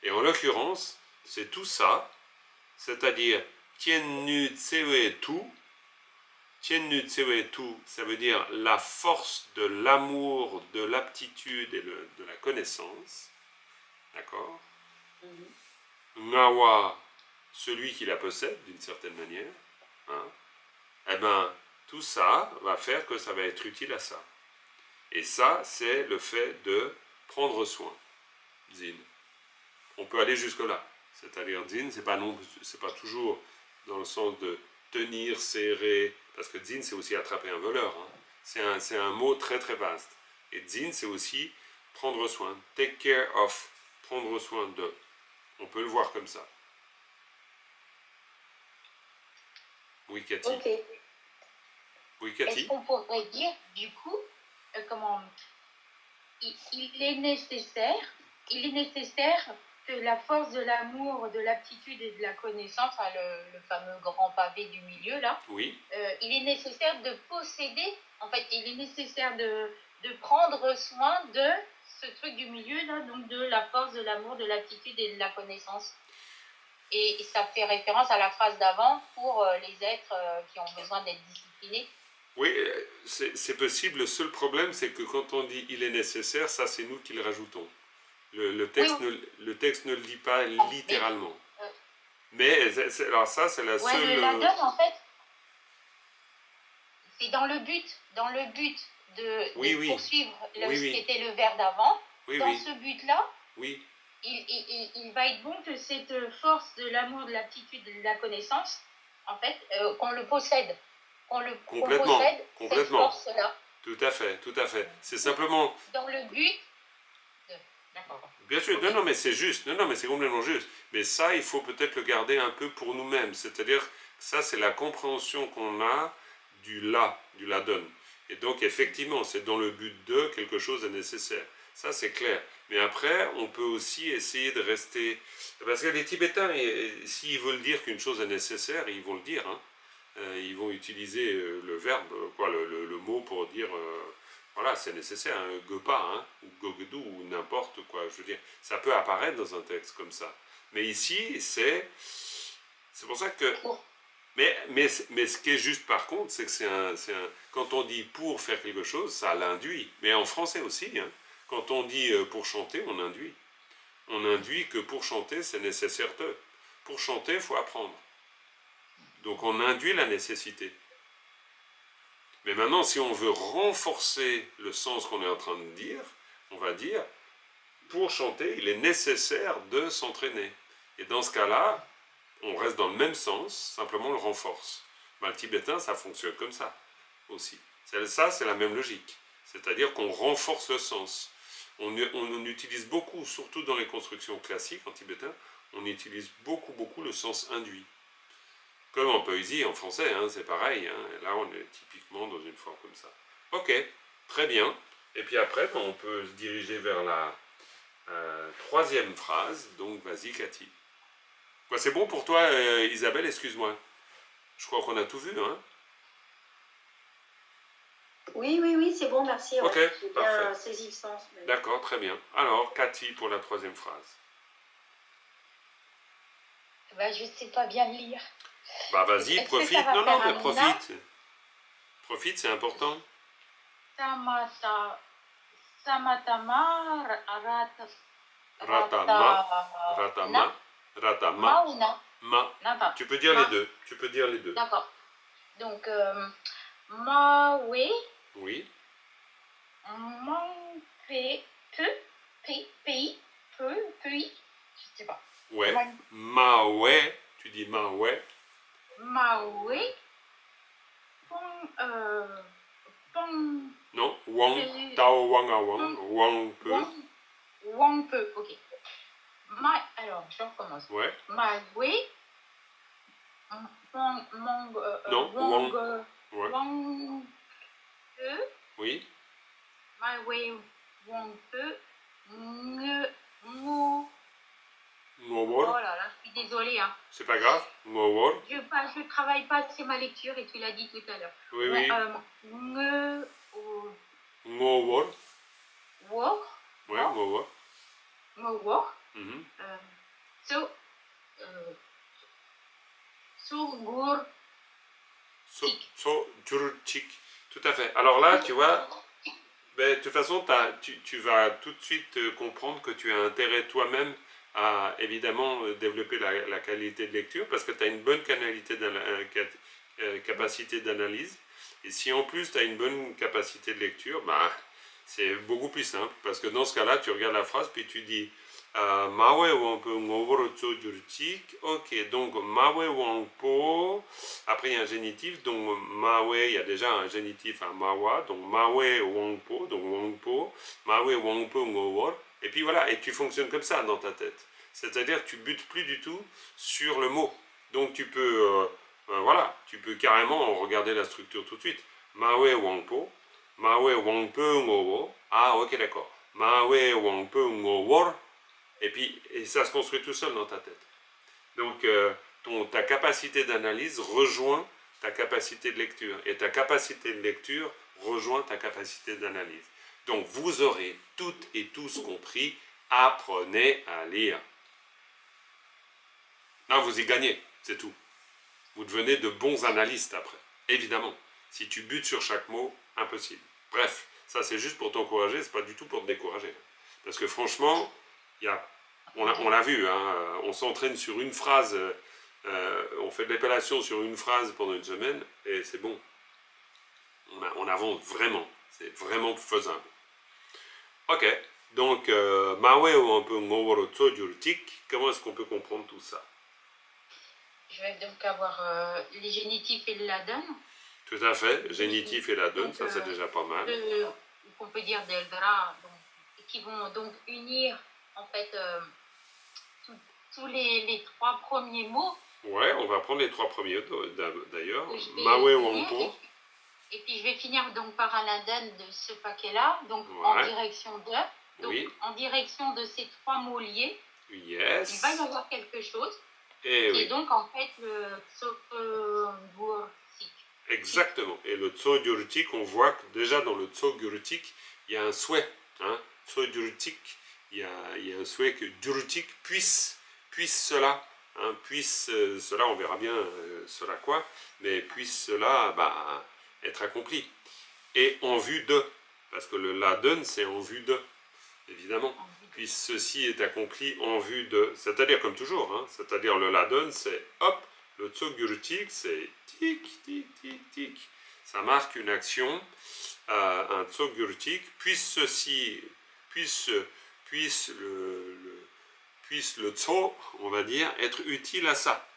Et en l'occurrence, c'est tout ça, c'est-à-dire Tiennu Tsewe Tu. Tiennu Tsewe Tu, ça veut dire la force de l'amour, de l'aptitude et de la connaissance. D'accord. Ngawa, celui qui la possède d'une certaine manière. Hein. Eh bien, tout ça va faire que ça va être utile à ça. Et ça, c'est le fait de prendre soin. Zin. On peut aller jusque-là. C'est-à-dire, zin, c'est pas toujours dans le sens de tenir, serrer, parce que zin, c'est aussi attraper un voleur. Hein. C'est un mot très très vaste. Et zin, c'est aussi prendre soin. Take care of. Prendre soin de. On peut le voir comme ça. Oui, Cathy. Ok. Oui, Cathy. Est-ce qu'on pourrait dire, du coup, comment il est nécessaire que la force de l'amour, de l'aptitude et de la connaissance, hein, le fameux grand pavé du milieu là, oui. Il est nécessaire de posséder, en fait, il est nécessaire de prendre soin de ce truc du milieu là, donc de la force, de l'amour, de l'aptitude et de la connaissance. Et ça fait référence à la phrase d'avant pour les êtres qui ont besoin d'être disciplinés. Oui, c'est possible. Le seul problème, c'est que quand on dit il est nécessaire, ça c'est nous qui le rajoutons. Le texte, oui. le texte ne le dit pas littéralement. Mais alors ça, c'est la seule... La donne, en fait, c'est dans le but de poursuivre ce qui était le vers d'avant. Dans ce but-là, il va être bon que cette force de l'amour, de l'aptitude, de la connaissance, en fait, qu'on le possède. Complètement. Cette force-là. Tout à fait. C'est simplement... Dans le but de... D'accord. Bien sûr, non, mais c'est juste. Non, mais c'est complètement juste. Mais ça, il faut peut-être le garder un peu pour nous-mêmes. C'est-à-dire, ça, c'est la compréhension qu'on a du la donne. Et donc, effectivement, c'est dans le but de quelque chose de nécessaire. Ça, c'est clair. Mais après, on peut aussi essayer de rester... Parce que les Tibétains, s'ils veulent dire qu'une chose est nécessaire, ils vont le dire. Hein. Ils vont utiliser le verbe, le mot pour dire... voilà, c'est nécessaire, un gopa, hein, ou gogedu, ou n'importe quoi. Je veux dire, ça peut apparaître dans un texte comme ça. Mais ici, c'est pour ça que... Mais ce qui est juste par contre, c'est que quand on dit pour faire quelque chose, ça l'induit. Mais en français aussi, hein, quand on dit pour chanter, on induit. On induit que pour chanter, c'est nécessaire de. Pour chanter, il faut apprendre. Donc on induit la nécessité. Mais maintenant, si on veut renforcer le sens qu'on est en train de dire, on va dire, pour chanter, il est nécessaire de s'entraîner. Et dans ce cas-là, on reste dans le même sens, simplement on le renforce. Ben, le tibétain, ça fonctionne comme ça aussi. Ça, c'est la même logique. C'est-à-dire qu'on renforce le sens. On utilise beaucoup, surtout dans les constructions classiques en tibétain, on utilise beaucoup le sens induit. Comme en poésie, en français, hein, c'est pareil. Hein. Là, on est typiquement dans une forme comme ça. Ok, très bien. Et puis après, on peut se diriger vers la troisième phrase. Donc, vas-y, Cathy. C'est bon pour toi, Isabelle, excuse-moi. Je crois qu'on a tout vu, hein? Oui, c'est bon, merci. Ok, j'ai parfait. bien saisi le sens. Mais... D'accord, très bien. Alors, Cathy, pour la troisième phrase. Je ne sais pas bien lire. Vas-y, profite. Non, mais profite. Profite, c'est important. Samatama Ratama. ou na? Ma. Tu peux dire les deux. D'accord. Donc, Mawe. Oui. Puis, je sais pas. Ouais. Mawe. Tu dis Mawe. Mawe. Pong, Non, Wang, Tao Wang A Wang, Wang Pe. Wang Pe, ok. Alors, je recommence. Ouais. Ma Wei, Non, Wang, Wang. Ouais. Wang Pe, Oui. Ma Wei, Wang Pe, Ngo. Ngowor. Oh là là, je suis désolée. Hein. C'est pas grave. Ngowor. Je travaille pas assez ma lecture et tu l'as dit tout à l'heure. Oui, oui. Ngowor. Wor. Ouais, Ngowor. Ngowor. Mhm. Sogur. Jurchik. Tout à fait. Alors là, tu vois, ben, de toute façon, tu vas tout de suite comprendre que tu as intérêt toi-même à évidemment développer la qualité de lecture parce que tu as une bonne capacité d'analyse. Et si en plus tu as une bonne capacité de lecture, bah, c'est beaucoup plus simple parce que dans ce cas-là, tu regardes la phrase puis tu dis Mawe Wangpo Ngoworo Tso Jurchik. Ok, donc Mawe Wangpo. Après, il y a un génitif. Donc Mawe, il y a déjà un génitif à Mawa. Donc Mawe Wangpo. Donc Wangpo. Mawe Wangpo Ngowor. Et puis voilà, et tu fonctionnes comme ça dans ta tête. C'est-à-dire que tu butes plus du tout sur le mot. Donc tu peux, voilà, tu peux carrément regarder la structure tout de suite. Mawe Wangpo. Mawe Wangpo Ngowor. Ah, ok, d'accord. Mawe Wangpo Ngowor. Et puis, et ça se construit tout seul dans ta tête. Donc, ta capacité d'analyse rejoint ta capacité de lecture. Et ta capacité de lecture rejoint ta capacité d'analyse. Donc, vous aurez toutes et tous compris, apprenez à lire. Là, vous y gagnez, c'est tout. Vous devenez de bons analystes après. Évidemment, si tu butes sur chaque mot, impossible. Bref, ça c'est juste pour t'encourager, c'est pas du tout pour te décourager. Parce que franchement, on l'a vu, hein, on s'entraîne sur une phrase, on fait de l'épellation sur une phrase pendant une semaine, et c'est bon. On avance vraiment, c'est vraiment faisable. Ok, donc, Mawe ou un peu Ngoworo Tso Jurchik, comment est-ce qu'on peut comprendre tout ça? Je vais donc avoir les génitifs et la donne. Tout à fait, génitif et la donne, ça c'est déjà pas mal. On peut dire Deldra, qui vont donc unir en fait tous les trois premiers mots. Ouais, on va prendre les trois premiers d'ailleurs. Mawe Wangpo. Et puis je vais finir donc par Aladdin de ce paquet-là, donc en direction de. Donc en direction de ces trois mots liés. Yes. Il va y avoir quelque chose. Et donc en fait le Tso-Gyurchik. Exactement. Et le Tso-Gyurchik, on voit que déjà dans le Tso-Gyurchik, il y a un souhait. Hein? Tso-Gyurchik, il y a un souhait que Gyurchik puisse cela. Hein? Puisse cela, on verra bien cela quoi, mais puisse cela être accompli. Et en vue de, parce que le Laden, c'est en vue de, évidemment. Puisse ceci est accompli en vue de, c'est-à-dire comme toujours, hein, c'est-à-dire le Laden, c'est hop, le Tso-Gyurchik, c'est tic, tic, tic, tic. Ça marque une action, un Tso-Gyurchik, puisse ceci, puisse le Tso, on va dire, être utile à ça.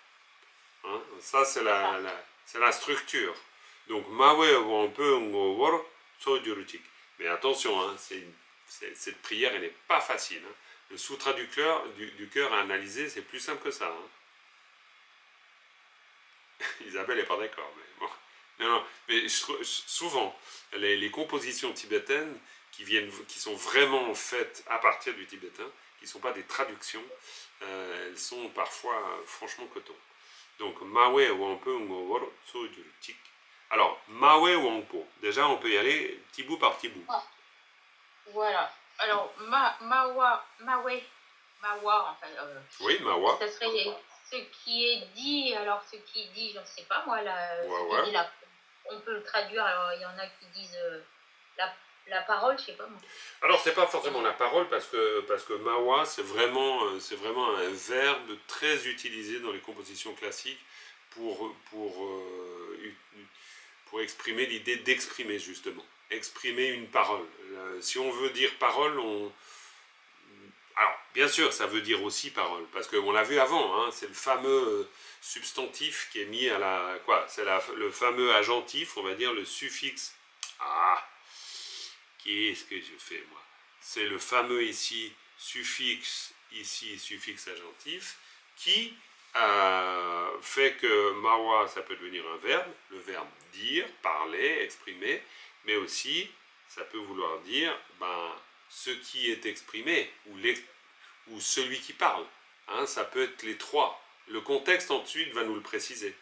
Hein, ça, c'est la structure. Donc, Mawe Wangpo Ngowor Tso-Gyurchik. Mais attention, hein, cette prière, elle n'est pas facile. Hein. Le sutra du cœur à analyser, c'est plus simple que ça. Hein. Isabelle n'est pas d'accord, mais bon. Non, mais souvent, les compositions tibétaines qui sont vraiment faites à partir du tibétain, qui ne sont pas des traductions, elles sont parfois franchement coton. Donc, Mawe Wangpo Ngowor Tso-Gyurchik. Alors, Mawe Wangpo, déjà on peut y aller petit bout par petit bout. Voilà. Alors, Mawa, enfin. Oui, Mawa. Ça serait ce qui est dit, alors ce qui est dit, je ne sais pas moi, dit on peut le traduire, alors il y en a qui disent la parole, je ne sais pas moi. Alors, c'est pas forcément la parole, parce que Mawa, c'est vraiment un verbe très utilisé dans les compositions classiques pour exprimer l'idée d'exprimer, justement. Exprimer une parole. Si on veut dire parole, Alors, bien sûr, ça veut dire aussi parole, parce qu'on l'a vu avant, hein, c'est le fameux substantif qui est mis à la... Quoi? C'est le fameux agentif, on va dire, le suffixe. Ah, qu'est-ce que je fais, moi? C'est le fameux ici suffixe agentif, qui fait que marwa, ça peut devenir un verbe, le verbe dire, parler, exprimer, mais aussi, ça peut vouloir dire ce qui est exprimé, ou celui qui parle. Hein, ça peut être les trois. Le contexte ensuite va nous le préciser.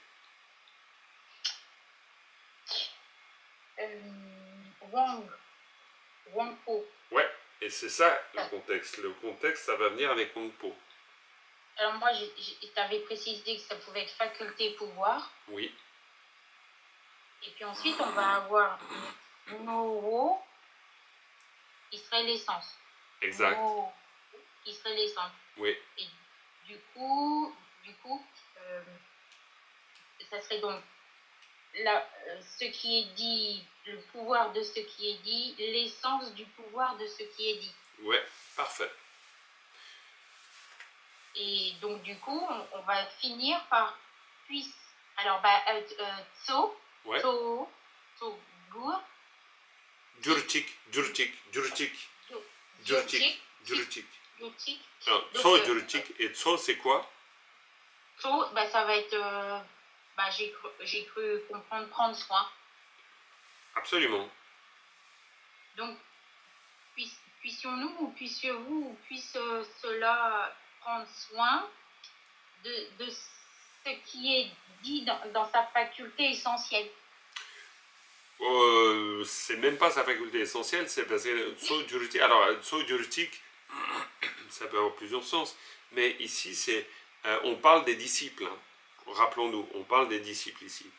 Wangpo. Ouais, et c'est ça le contexte. Le contexte, ça va venir avec Wangpo. Alors moi, t'avais précisé que ça pouvait être faculté, pouvoir. Oui. Et puis ensuite, on va avoir Nowo, qui serait l'essence. Exact. Nowo, qui serait l'essence. Oui. Et du coup, ça serait donc ce qui est dit, le pouvoir de ce qui est dit, l'essence du pouvoir de ce qui est dit. Ouais, parfait. Et donc du coup, on va finir par puisse. Alors, tso, Ouais. to, gur, Jurchik. Alors, tso, jurchik. Et tso, c'est quoi? tso, ça va être, j'ai cru comprendre, prendre soin. Absolument. Donc, puissions-nous, ou puissiez-vous, ou puisse cela prendre soin de ce qui est dit dans sa faculté essentielle. C'est même pas sa faculté essentielle, c'est parce que tso, jurchik. Alors, tso, jurchik, ça peut avoir plusieurs sens, mais ici, on parle des disciples. Hein. Rappelons-nous, on parle des disciples ici.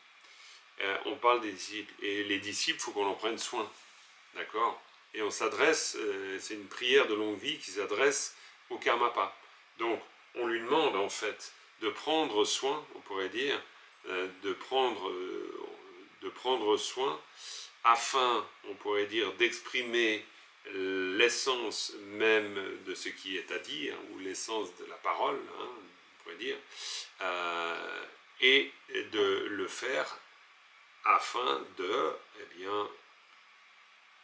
On parle des disciples. Et les disciples, il faut qu'on en prenne soin. D'accord? Et on s'adresse, c'est une prière de longue vie qui s'adresse au Karmapa. Donc, on lui demande en fait de prendre soin, on pourrait dire, de prendre soin afin, on pourrait dire, d'exprimer l'essence même de ce qui est à dire, ou l'essence de la parole, hein, on pourrait dire, et de le faire afin de,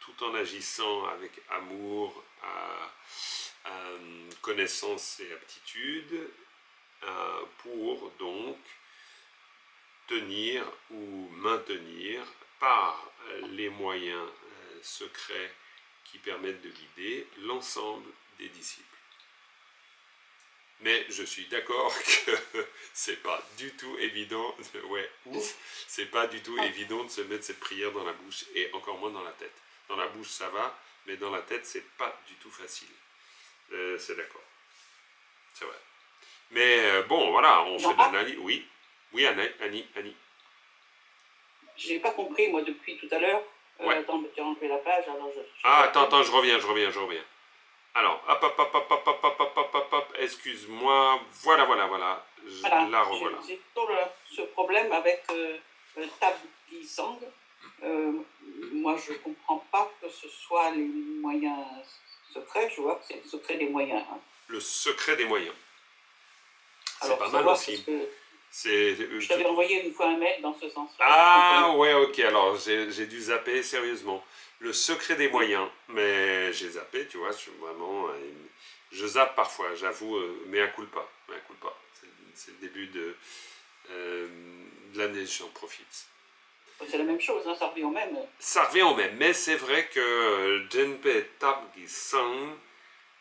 tout en agissant avec amour, connaissance et aptitude, pour donc tenir ou maintenir par les moyens secrets qui permettent de guider l'ensemble des disciples. Mais je suis d'accord que c'est pas du tout évident, c'est pas du tout évident de se mettre cette prière dans la bouche et encore moins dans la tête. Dans la bouche ça va, mais dans la tête c'est pas du tout facile. C'est d'accord, c'est vrai. Mais bon, voilà, on fait de l'analyse. Oui, Annie. Je n'ai pas compris, moi, depuis tout à l'heure. Attends, tu as enlevé la page, alors attends, je reviens. Alors, hop, excuse-moi, voilà. La revoilà. J'ai toujours ce problème avec Tab Sang. Moi, je ne comprends pas que ce soit les moyens secrets. Je vois que c'est le secret des moyens. Hein. Le secret des moyens. C'est alors, pas mal aussi. Je t'avais envoyé une fois un mail dans ce sens-là. Ah, ouais, ok, alors j'ai dû zapper sérieusement. Le secret des moyens, mais j'ai zappé, tu vois, je zappe parfois, j'avoue, mea culpa. C'est le début de l'année, j'en profite. C'est la même chose, hein, ça revient au même. Ça revient au même, mais c'est vrai que Genpe Tabgi Sang,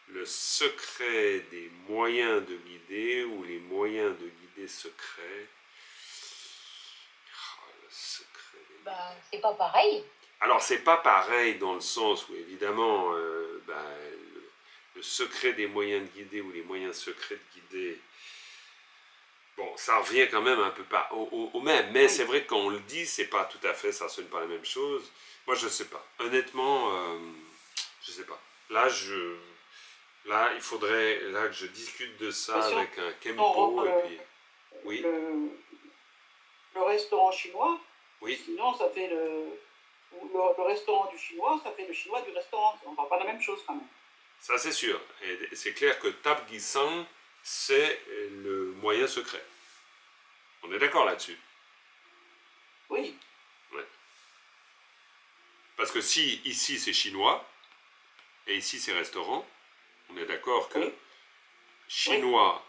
le secret des moyens de guider, ou les moyens de guider secrets. Le secret des... c'est pas pareil. Alors, c'est pas pareil dans le sens où, évidemment, le secret des moyens de guider, ou les moyens secrets de guider, bon, ça revient quand même un peu au même, mais c'est vrai que quand on le dit, c'est pas tout à fait, ça sonne pas la même chose. Moi, je sais pas. Honnêtement, je sais pas. Là, il faudrait que je discute de ça avec un Kempo, et puis... Oui. Le restaurant chinois, oui. Sinon, ça fait le restaurant du chinois, ça fait le chinois du restaurant. On ne parle pas de la même chose quand même. Ça, c'est sûr. Et c'est clair que Tab Gisang, c'est le moyen secret. On est d'accord là-dessus? Oui, Ouais. Parce que si ici c'est chinois, et ici c'est restaurant, on est d'accord que oui, chinois,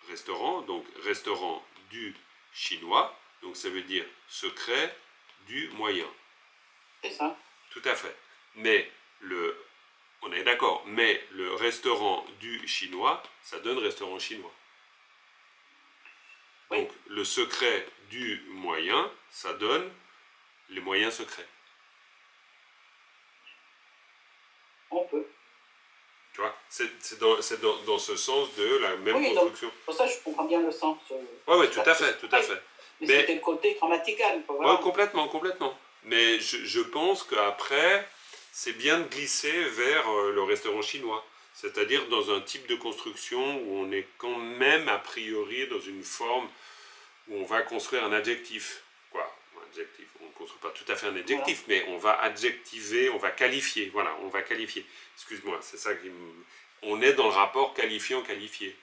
restaurant, donc restaurant du chinois, donc ça veut dire secret du moyen. c'est ça. Tout à fait. Mais on est d'accord, mais le restaurant du chinois, ça donne restaurant chinois. Oui. Donc le secret du moyen, ça donne les moyens secrets. On peut. Tu vois, c'est dans ce sens de la même Oui, donc, construction. pour ça, je comprends bien le sens. Oui, tout à fait, tout à fait. Mais c'était le côté grammatical, quoi, voilà. Ouais, complètement, complètement. Mais je pense qu'après, c'est bien de glisser vers le restaurant chinois. C'est-à-dire dans un type de construction où on est quand même a priori dans une forme où on va construire un adjectif. Quoi, un adjectif. On ne construit pas tout à fait un adjectif, mais on va adjectiver, on va qualifier. Voilà, on va qualifier. Excuse-moi, c'est ça qui me... On est dans le rapport qualifiant-qualifié.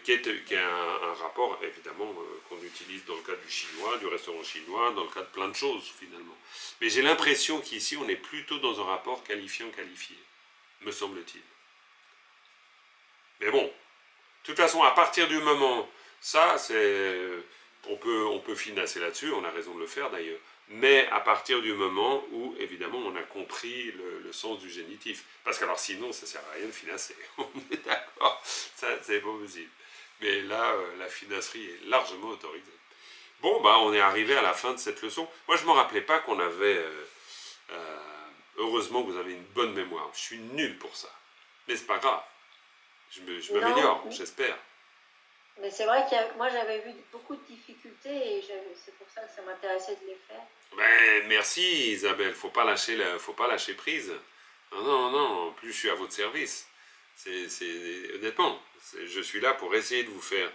Qui est un rapport évidemment qu'on utilise dans le cas du chinois, du restaurant chinois, dans le cas de plein de choses finalement. Mais j'ai l'impression qu'ici on est plutôt dans un rapport qualifiant-qualifié, me semble-t-il. Mais bon, de toute façon, à partir du moment, ça c'est... on peut finasser là-dessus, on a raison de le faire d'ailleurs, mais à partir du moment où, évidemment, on a compris le sens du génitif. Parce que alors sinon, ça ne sert à rien de finasser. On est d'accord, ça c'est pas possible. Mais là, la finasserie est largement autorisée. Bon, bah, on est arrivé à la fin de cette leçon. Moi, je ne me rappelais pas qu'on avait... heureusement que vous avez une bonne mémoire. Je suis nul pour ça. Mais c'est pas grave. Je m'améliore, j'espère. Mais c'est vrai que moi j'avais vu beaucoup de difficultés et c'est pour ça que ça m'intéressait de les faire. Ben, merci Isabelle, faut pas lâcher prise. Non, non, non, en plus je suis à votre service. Honnêtement, je suis là pour essayer de vous faire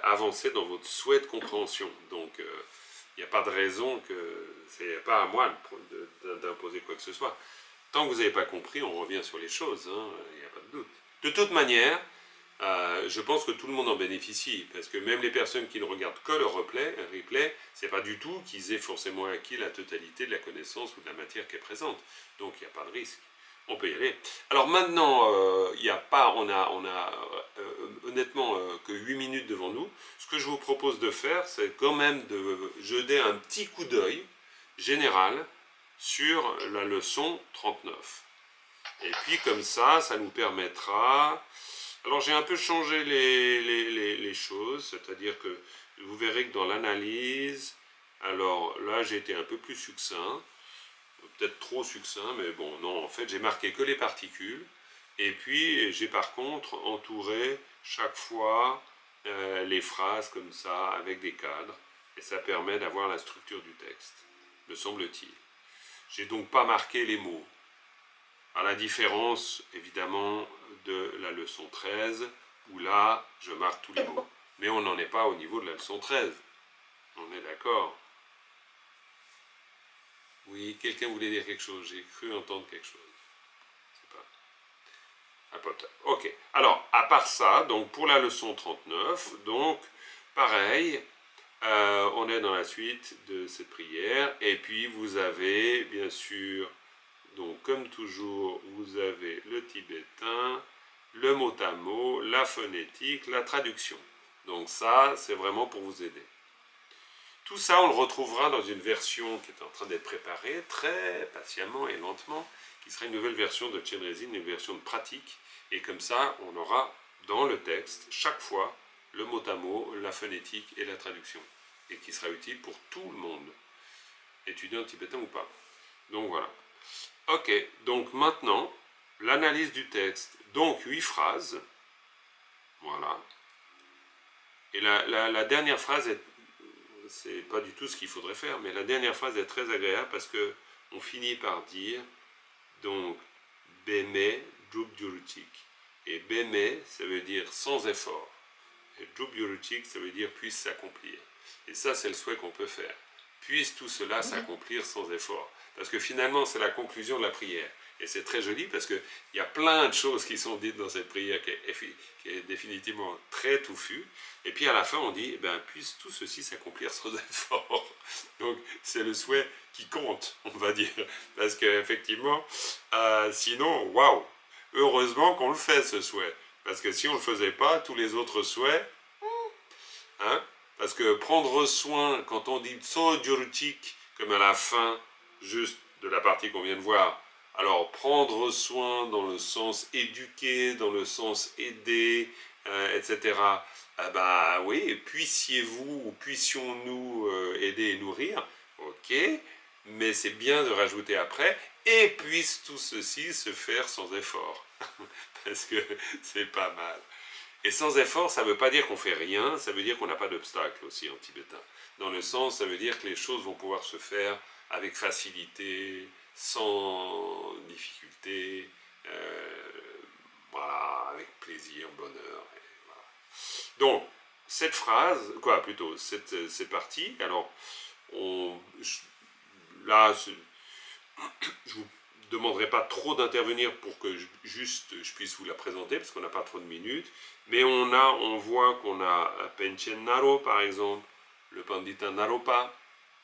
avancer dans votre souhait de compréhension. Donc, il n'y a pas de raison que c'est pas à moi d'imposer quoi que ce soit. Tant que vous n'avez pas compris, on revient sur les choses, hein, il n'y a pas de doute. De toute manière, je pense que tout le monde en bénéficie, parce que même les personnes qui ne regardent que le replay, c'est pas du tout qu'ils aient forcément acquis la totalité de la connaissance ou de la matière qui est présente. Donc il n'y a pas de risque. On peut y aller. Alors maintenant, on a honnêtement que 8 minutes devant nous. Ce que je vous propose de faire, c'est quand même de jeter un petit coup d'œil général sur la leçon 39. Et puis comme ça nous permettra... Alors j'ai un peu changé les choses, c'est-à-dire que vous verrez que dans l'analyse, alors là j'ai été un peu plus succinct, peut-être trop succinct, mais bon, non, en fait j'ai marqué que les particules, et puis j'ai par contre entouré chaque fois les phrases comme ça, avec des cadres, et ça permet d'avoir la structure du texte, me semble-t-il. J'ai donc pas marqué les mots. À la différence, évidemment, de la leçon 13, où là, je marque tous les mots. Mais on n'en est pas au niveau de la leçon 13. On est d'accord? Oui, quelqu'un voulait dire quelque chose. J'ai cru entendre quelque chose. C'est pas... Ah, peut-être. Ok. Alors, à part ça, donc pour la leçon 39, donc, pareil, on est dans la suite de cette prière. Et puis, vous avez, bien sûr... Donc, comme toujours, vous avez le tibétain, le mot à mot, la phonétique, la traduction. Donc ça, c'est vraiment pour vous aider. Tout ça, on le retrouvera dans une version qui est en train d'être préparée, très patiemment et lentement, qui sera une nouvelle version de Chenrezin, une version de pratique. Et comme ça, on aura dans le texte, chaque fois, le mot à mot, la phonétique et la traduction. Et qui sera utile pour tout le monde, étudiant tibétain ou pas. Donc voilà. Ok, donc maintenant, l'analyse du texte. Donc 8 phrases. Voilà. Et la dernière phrase, c'est pas du tout ce qu'il faudrait faire, mais la dernière phrase est très agréable parce que on finit par dire, donc, Beme Drupjuruchik. Et Beme, ça veut dire sans effort. Et Drupjuruchik, ça veut dire puisse s'accomplir. Et ça, c'est le souhait qu'on peut faire. Puisse tout cela s'accomplir sans effort. Parce que finalement, c'est la conclusion de la prière. Et c'est très joli parce qu'il y a plein de choses qui sont dites dans cette prière qui est définitivement très touffue. Et puis à la fin, on dit, eh ben, puisse tout ceci s'accomplir sans effort. Donc c'est le souhait qui compte, on va dire. Parce qu'effectivement, sinon, waouh, heureusement qu'on le fait ce souhait. Parce que si on ne le faisait pas, tous les autres souhaits, hein, parce que prendre soin, quand on dit tsojurchik, comme à la fin, juste de la partie qu'on vient de voir, alors prendre soin dans le sens éduquer, dans le sens aider, etc. Bah oui, puissiez-vous ou puissions-nous aider et nourrir, ok, mais c'est bien de rajouter après, et puisse tout ceci se faire sans effort, parce que c'est pas mal. Et sans effort, ça ne veut pas dire qu'on fait rien, ça veut dire qu'on n'a pas d'obstacle aussi en tibétain. Dans le sens, ça veut dire que les choses vont pouvoir se faire avec facilité, sans difficulté, voilà, avec plaisir, bonheur. Voilà. Donc, cette phrase, quoi plutôt, cette partie, alors, là, je vous demanderai pas trop d'intervenir pour que je puisse vous la présenter, parce qu'on n'a pas trop de minutes, mais on voit qu'on a Panchen Naro, par exemple, le Pandita Naropa,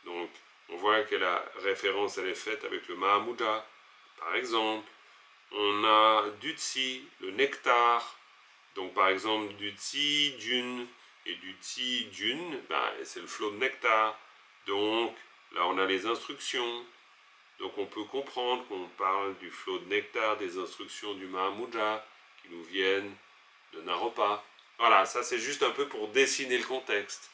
donc on voit que la référence elle est faite avec le Mahamudra, par exemple. On a Dutsi, le nectar, donc par exemple Dutsi Dune, et Dutsi Dune, ben, c'est le flot de nectar, donc là on a les instructions. Donc on peut comprendre qu'on parle du flot de nectar, des instructions du Mahamudra qui nous viennent de Naropa. Voilà, ça c'est juste un peu pour dessiner le contexte.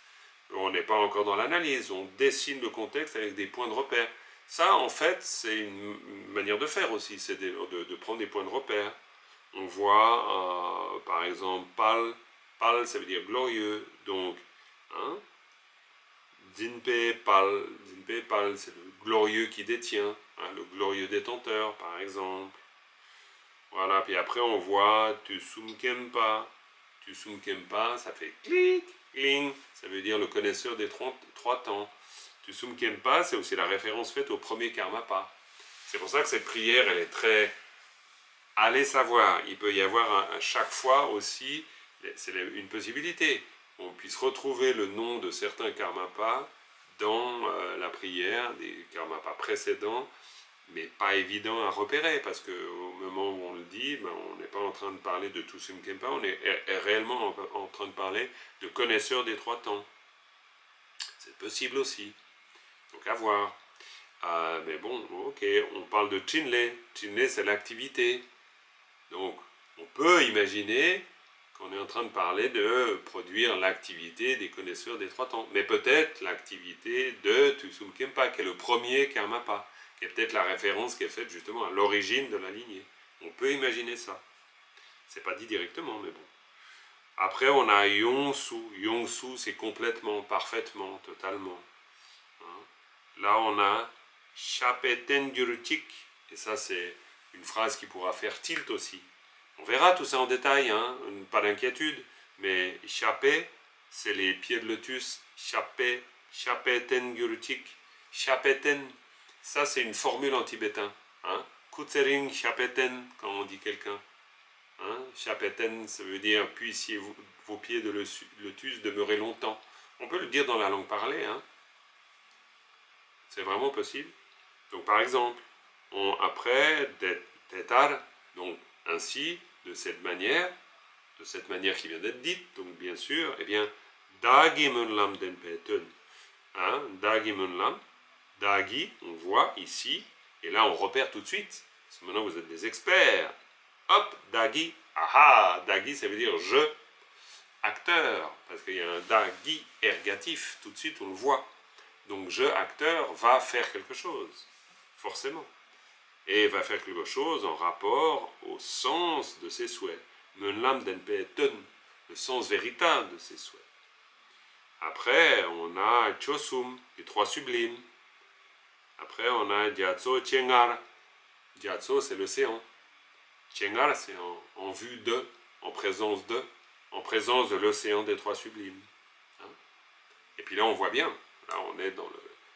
On n'est pas encore dans l'analyse, on dessine le contexte avec des points de repère. Ça, en fait, c'est une manière de faire aussi, c'est de prendre des points de repère. On voit, par exemple, Pal, ça veut dire glorieux, donc, hein, Zinpe Pal, c'est le glorieux qui détient, hein, le glorieux détenteur, par exemple. Voilà, puis après on voit Tusum Kempa, ça fait clic, cling, ça veut dire le connaisseur des trois temps. Tusum Kempa, c'est aussi la référence faite au premier Karmapa. C'est pour ça que cette prière, elle est très... Allez savoir, il peut y avoir à chaque fois aussi, c'est une possibilité, on puisse retrouver le nom de certains Karmapas dans la prière, des Karmapas précédents, mais pas évident à repérer, parce qu'au moment où on le dit, ben, on n'est pas en train de parler de Tusum Kempa, on est réellement en train de parler de connaisseurs des trois temps. C'est possible aussi, donc à voir. Mais bon, ok, on parle de Chinle. Chinle, c'est l'activité. Donc, on peut imaginer qu'on est en train de parler de produire l'activité des connaisseurs des trois temps. Mais peut-être l'activité de Tusum Kempa, qui est le premier Karmapa, qui est peut-être la référence qui est faite justement à l'origine de la lignée. On peut imaginer ça. C'est pas dit directement, mais bon. Après, on a Yongsu. Yongsu, c'est complètement, parfaitement, totalement. Hein. Là, on a Chapeten Gyurchik. Et ça, c'est une phrase qui pourra faire tilt aussi. On verra tout ça en détail, hein, pas d'inquiétude. Mais Chapé, c'est les pieds de lotus. Chapé, Chapeten Gyurchik. Chapeten, ça c'est une formule en tibétain. Hein. Kutsering Chapeten, quand on dit quelqu'un. Hein. Chapeten, ça veut dire puissiez vos pieds de lotus demeurer longtemps. On peut le dire dans la langue parlée. Hein. C'est vraiment possible. Donc par exemple, après Tetar, donc ainsi, de cette manière qui vient d'être dite, donc bien sûr, eh bien, Dagi Munlam Denpetun. Hein, Dagi Munlam, Dagi, on voit ici, et là on repère tout de suite, parce que maintenant vous êtes des experts. Hop, Dagi, aha, Dagi ça veut dire je, acteur, parce qu'il y a un Dagi ergatif, tout de suite on le voit. Donc je, acteur, va faire quelque chose, forcément. Et va faire quelque chose en rapport au sens de ses souhaits. Menlam denpeten, le sens véritable de ses souhaits. Après, on a Chosum, les trois sublimes. Après, on a Gyatso Chengar. Gyatso, c'est l'océan. Chengar, c'est en vue de, en présence de l'océan des trois sublimes. Hein. Et puis là, on voit bien, là, on est dans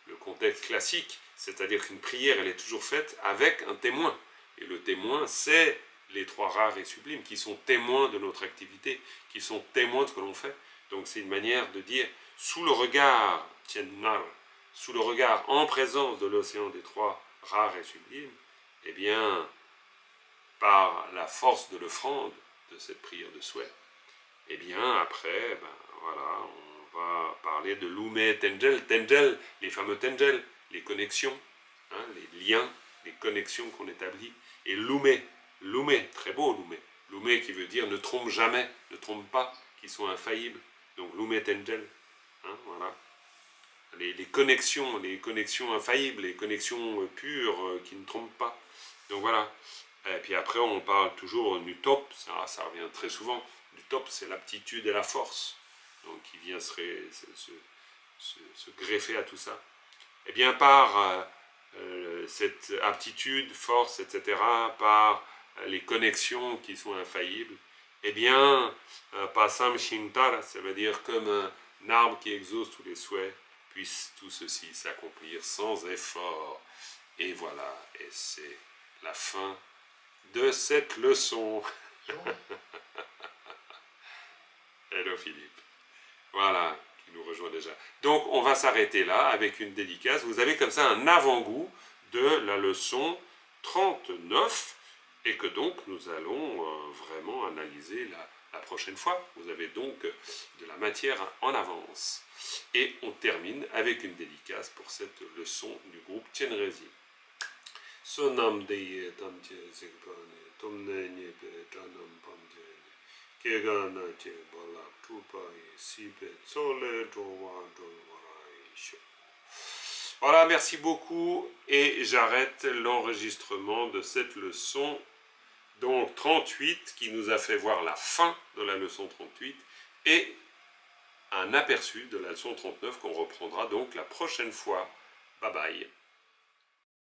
le contexte classique, c'est-à-dire qu'une prière, elle est toujours faite avec un témoin. Et le témoin, c'est les trois rares et sublimes qui sont témoins de notre activité, qui sont témoins de ce que l'on fait. Donc c'est une manière de dire, sous le regard, sous le regard en présence de l'océan des trois rares et sublimes, eh bien, par la force de l'offrande de cette prière de souhait, eh bien, après, ben, voilà, on va parler de Lume Tengel, Tengel, les fameux Tengel, les connexions, hein, les liens, les connexions qu'on établit, et Lume, Lume, très beau Lume, Lume qui veut dire ne trompe jamais, ne trompe pas, qui sont infaillibles, donc Lume Tengel, hein, voilà. Les connexions infaillibles, les connexions pures qui ne trompent pas. Donc voilà. Et puis après, on parle toujours du top, ça revient très souvent. Du top, c'est l'aptitude et la force, donc qui vient se greffer à tout ça. Et bien par cette aptitude, force, etc., par les connexions qui sont infaillibles, eh bien, Pasam Shintara, ça veut dire comme un arbre qui exauce tous les souhaits, puisse tout ceci s'accomplir sans effort. Et voilà, et c'est la fin de cette leçon. Hello Philippe. Voilà, qui nous rejoint déjà. Donc on va s'arrêter là avec une dédicace. Vous avez comme ça un avant-goût de la leçon 39 et que donc nous allons vraiment analyser la prochaine fois. Vous avez donc de la matière en avance. Et on termine avec une dédicace pour cette leçon du groupe Tienrezi. Sonam deye tamche zekpane, tomne nyepe tanam pamjene, kegana che bala tupai sipe tsole drowa dolwarai sho. Voilà, merci beaucoup et j'arrête l'enregistrement de cette leçon donc 38 qui nous a fait voir la fin de la leçon 38 et un aperçu de la leçon 39 qu'on reprendra donc la prochaine fois. Bye bye.